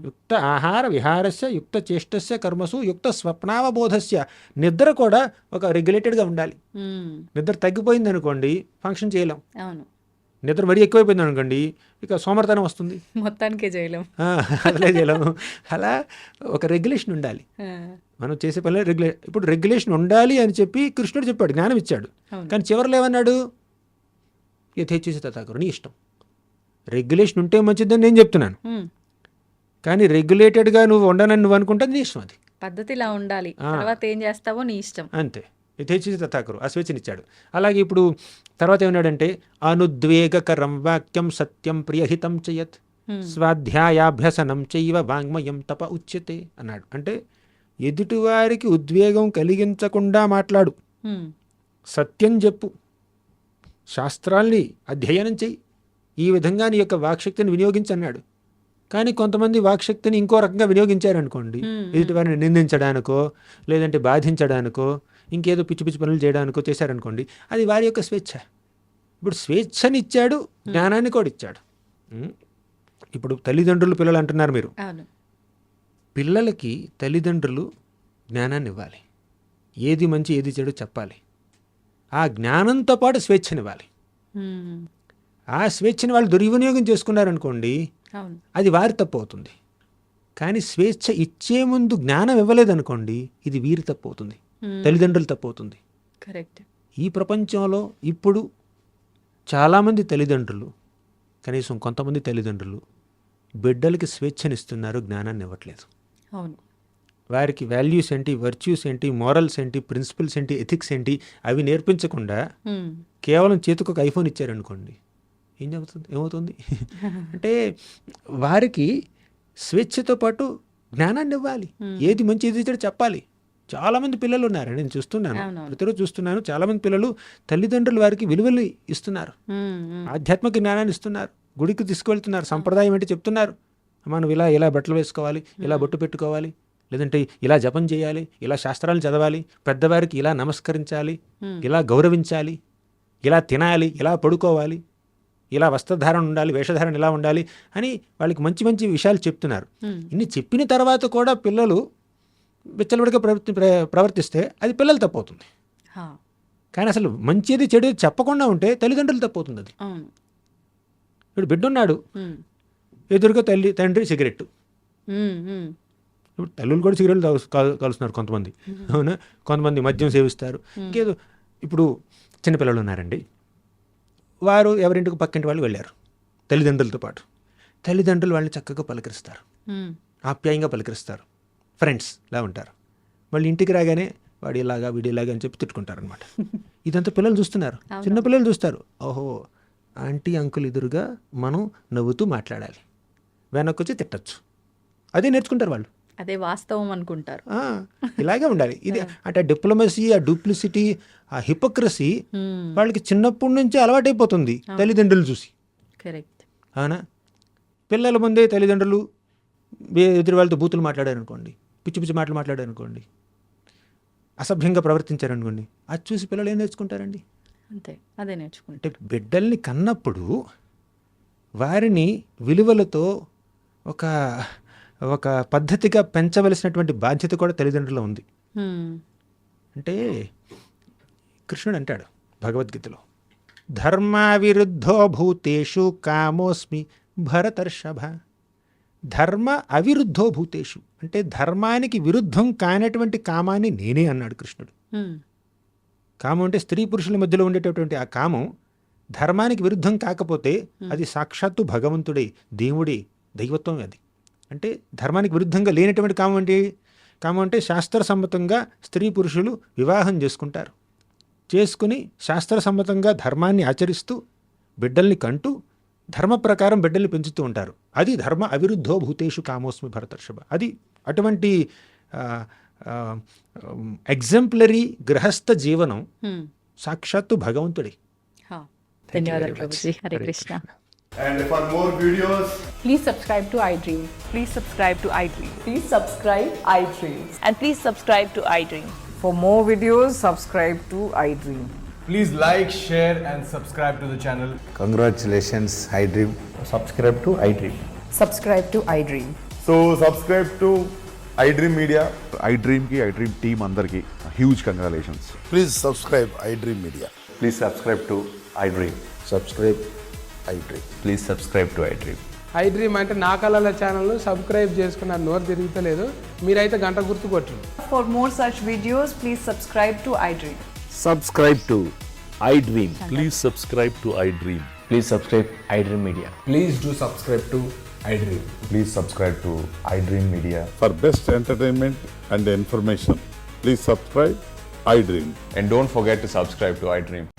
యుక్త ఆహార విహారస్య యుక్త చేష్టస్య కర్మసు యుక్త స్వప్నావబోధస్య. నిద్ర కూడా ఒక రెగ్యులేటెడ్గా ఉండాలి. నిద్ర తగ్గిపోయింది అనుకోండి ఫంక్షన్ చేయలేం, నిద్ర మరీ ఎక్కువైపోయింది అనుకోండి ఇక సోమర్తనం వస్తుంది, మొత్తానికే చేయలేం, అసలే చేయలేము. అలా ఒక రెగ్యులేషన్ ఉండాలి మనం చేసే పనిలో. ఇప్పుడు రెగ్యులేషన్ ఉండాలి అని చెప్పి కృష్ణుడు చెప్పాడు, జ్ఞానం ఇచ్చాడు. కానీ చివరిలో ఏమన్నాడు, యథేచ్ఛసి తథాకురు, నీ ఇష్టం. రెగ్యులేషన్ ఉంటే మంచిదని నేను చెప్తున్నాను, కానీ రెగ్యులేటెడ్గా నువ్వు ఉండనని నువ్వు అనుకుంటే నీ ఇష్టం, అది పద్ధతిలా ఉండాలి, తర్వాత ఏం చేస్తావో నీ ఇష్టం. అంతే. యథేచ్ఛ తథాకరు, ఆ స్వేచ్ఛనిచ్చాడు. అలాగే ఇప్పుడు తర్వాత ఏమన్నాడంటే అనుద్వేగకరం వాక్యం సత్యం ప్రియహితం చేయత్ స్వాధ్యాయాభ్యసనం చైవ వాంగ్మయం తప ఉచ్యతే అన్నాడు. అంటే ఎదుటివారికి ఉద్వేగం కలిగించకుండా మాట్లాడు, సత్యం చెప్పు, శాస్త్రాల్ని అధ్యయనం చెయ్యి, ఈ విధంగా నీ యొక్క వాక్శక్తిని వినియోగించన్నాడు. కానీ కొంతమంది వాక్శక్తిని ఇంకో రకంగా వినియోగించారనుకోండి, ఎదుటివారిని నిందించడానికో లేదంటే బాధించడానికో ఇంకేదో పిచ్చి పిచ్చి పనులు చేయడానికో చేశారనుకోండి, అది వారి యొక్క స్వేచ్ఛ. ఇప్పుడు స్వేచ్ఛనిచ్చాడు, జ్ఞానాన్ని కూడా ఇచ్చాడు. ఇప్పుడు తల్లిదండ్రులు పిల్లలు అంటున్నారు మీరు. పిల్లలకి తల్లిదండ్రులు జ్ఞానాన్ని ఇవ్వాలి, ఏది మంచి ఏది చెడు చెప్పాలి, ఆ జ్ఞానంతో పాటు స్వేచ్ఛనివ్వాలి. ఆ స్వేచ్ఛని వాళ్ళు దుర్వినియోగం చేసుకున్నారనుకోండి, అది వారి తప్పు అవుతుంది. కానీ స్వేచ్ఛ ఇచ్చే ముందు జ్ఞానం ఇవ్వలేదనుకోండి, ఇది వీరి తప్పు అవుతుంది, తల్లిదండ్రులు తప్పు అవుతుంది. కరెక్ట్. ఈ ప్రపంచంలో ఇప్పుడు చాలామంది తల్లిదండ్రులు, కనీసం కొంతమంది తల్లిదండ్రులు బిడ్డలకి స్వేచ్ఛనిస్తున్నారు, జ్ఞానాన్ని ఇవ్వట్లేదు. అవును. వారికి వాల్యూస్ ఏంటి, వర్చ్యూస్ ఏంటి, మోరల్స్ ఏంటి, ప్రిన్సిపల్స్ ఏంటి, ఎథిక్స్ ఏంటి అవి నేర్పించకుండా కేవలం చేతికి ఒక ఐఫోన్ ఇచ్చారనుకోండి, ఏమవుతుంది అంటే వారికి స్వేచ్ఛతో పాటు జ్ఞానాన్ని ఇవ్వాలి, ఏది మంచి ఏది చెడు చెప్పాలి. చాలామంది పిల్లలు ఉన్నారు, నేను చూస్తున్నాను, ప్రతిరోజు చూస్తున్నాను, చాలామంది పిల్లలు తల్లిదండ్రులు వారికి విలువలు ఇస్తున్నారు, ఆధ్యాత్మిక జ్ఞానాన్ని ఇస్తున్నారు, గుడికి తీసుకువెళ్తున్నారు, సంప్రదాయం ఏంటి చెప్తున్నారు, మనం ఇలా బట్టలు వేసుకోవాలి, ఇలా బొట్టు పెట్టుకోవాలి, లేదంటే ఇలా జపం చేయాలి, ఇలా శాస్త్రాలు చదవాలి, పెద్దవారికి ఇలా నమస్కరించాలి, ఇలా గౌరవించాలి, ఇలా తినాలి, ఇలా పడుకోవాలి, ఇలా వస్త్రధారణ ఉండాలి, వేషధారణ ఇలా ఉండాలి అని వాళ్ళకి మంచి మంచి విషయాలు చెప్తున్నారు. ఇన్ని చెప్పిన తర్వాత కూడా పిల్లలు విచ్చలవిడిగా ప్రవర్తిస్తే అది పిల్లలు తప్పవుతుంది. కానీ అసలు మంచిది చెడు చెప్పకుండా ఉంటే తల్లిదండ్రులు తప్పవుతుంది. అది ఇప్పుడు బిడ్డ ఉన్నాడు, ఎదురుగా తండ్రి సిగరెట్టు, ఇప్పుడు తల్లులు కూడా సిగరెట్లు కలుస్తున్నారు కొంతమంది, అవునా, కొంతమంది మద్యం సేవిస్తారు, ఇంకేదో. ఇప్పుడు చిన్నపిల్లలు ఉన్నారండి, వారు ఎవరింటికి పక్కింటి వాళ్ళు వెళ్ళారు తల్లిదండ్రులతో పాటు, తల్లిదండ్రులు వాళ్ళని చక్కగా పలకరిస్తారు, ఆప్యాయంగా పలకరిస్తారు, ఫ్రెండ్స్లా ఉంటారు. వాళ్ళు ఇంటికి రాగానే వాడు ఇలాగా వీడు ఇలాగా అని చెప్పి తిట్టుకుంటారు అనమాట. ఇదంతా పిల్లలు చూస్తున్నారు, చిన్నపిల్లలు చూస్తారు. ఓహో, ఆంటీ అంకుల్ ఎదురుగా మనం నవ్వుతూ మాట్లాడాలి, వెనక్కొచ్చి తిట్టచ్చు, అదే నేర్చుకుంటారు వాళ్ళు, అదే వాస్తవం అనుకుంటారు. ఇలాగే ఉండాలి. ఇది అంటే డిప్లొమసీ, ఆ డూప్లిసిటీ, ఆ హిపోక్రసీ వాళ్ళకి చిన్నప్పటి నుంచే అలవాటైపోతుంది తల్లిదండ్రులు చూసి. కరెక్ట్. అవునా? పిల్లల ముందే తల్లిదండ్రులు ఎదురు వాళ్ళతో బూతులు మాట్లాడారనుకోండి, పిచ్చి పిచ్చి మాటలు మాట్లాడారనుకోండి, అసభ్యంగా ప్రవర్తించారనుకోండి, అది చూసి పిల్లలు ఏం నేర్చుకుంటారండి? అంతే, అదే నేర్చుకుంటారు. అంటే బిడ్డల్ని కన్నప్పుడు వారిని విలువలతో ఒక పద్ధతిగా పెంచవలసినటువంటి బాధ్యత కూడా తల్లిదండ్రులు ఉంది. అంటే కృష్ణుడు అంటాడు భగవద్గీతలో, ధర్మావిరుద్ధో భూతేషు కామోస్మి భరతర్షభ. ధర్మ అవిరుద్ధో భూతేషు అంటే ధర్మానికి విరుద్ధం కానటువంటి కామాన్ని నేనే అన్నాడు కృష్ణుడు. కామం అంటే స్త్రీ పురుషుల మధ్యలో ఉండేటటువంటి ఆ కామం ధర్మానికి విరుద్ధం కాకపోతే అది సాక్షాత్తు భగవంతుడే, దేవుడే, దైవత్వం. అది అంటే ధర్మానికి విరుద్ధంగా లేనటువంటి కామం అంటే శాస్త్రసమ్మతంగా స్త్రీ పురుషులు వివాహం చేసుకుంటారు, చేసుకుని శాస్త్రసమ్మతంగా ధర్మాన్ని ఆచరిస్తూ బిడ్డల్ని కంటూ ధర్మ ప్రకారం బిడ్డల్ని పెంచుతూ ఉంటారు. అది ధర్మ అవిరుద్ధో భూతేషు కామోస్మి భరతర్షభ. అది అటువంటి ఎగ్జాంపులరీ గృహస్థ జీవనం సాక్షాత్తు భగవంతుడే. ధన్యవాదాలు Prabhuji. Hare Krishna. And for more videos, Please subscribe to iDream. Please subscribe to iDream. Please subscribe iDream. And please subscribe to iDream. For more videos, subscribe to iDream. please like, share and subscribe to the channel. Congratulations, iDream. Subscribe to iDream. Subscribe to iDream. So subscribe to iDream Media. iDream ki iDream team అందరికి huge congratulations. Please subscribe iDream Media. Please subscribe to iDream. Subscribe iDream. Please subscribe to iDream. iDream అంటే నా కళల ఛానల్ను సబ్స్క్రైబ్ చేసుకున్నారు, నోరు తిరుగుతలేదు, మీరైతే గంట గుర్తు కొట్టండి. For more such videos, please subscribe to iDream. Subscribe to iDream. Please subscribe to iDream. Please subscribe iDream Media. Please do subscribe to iDream. Please subscribe to iDream Media. For best entertainment and information, please subscribe iDream. And don't forget to subscribe to iDream.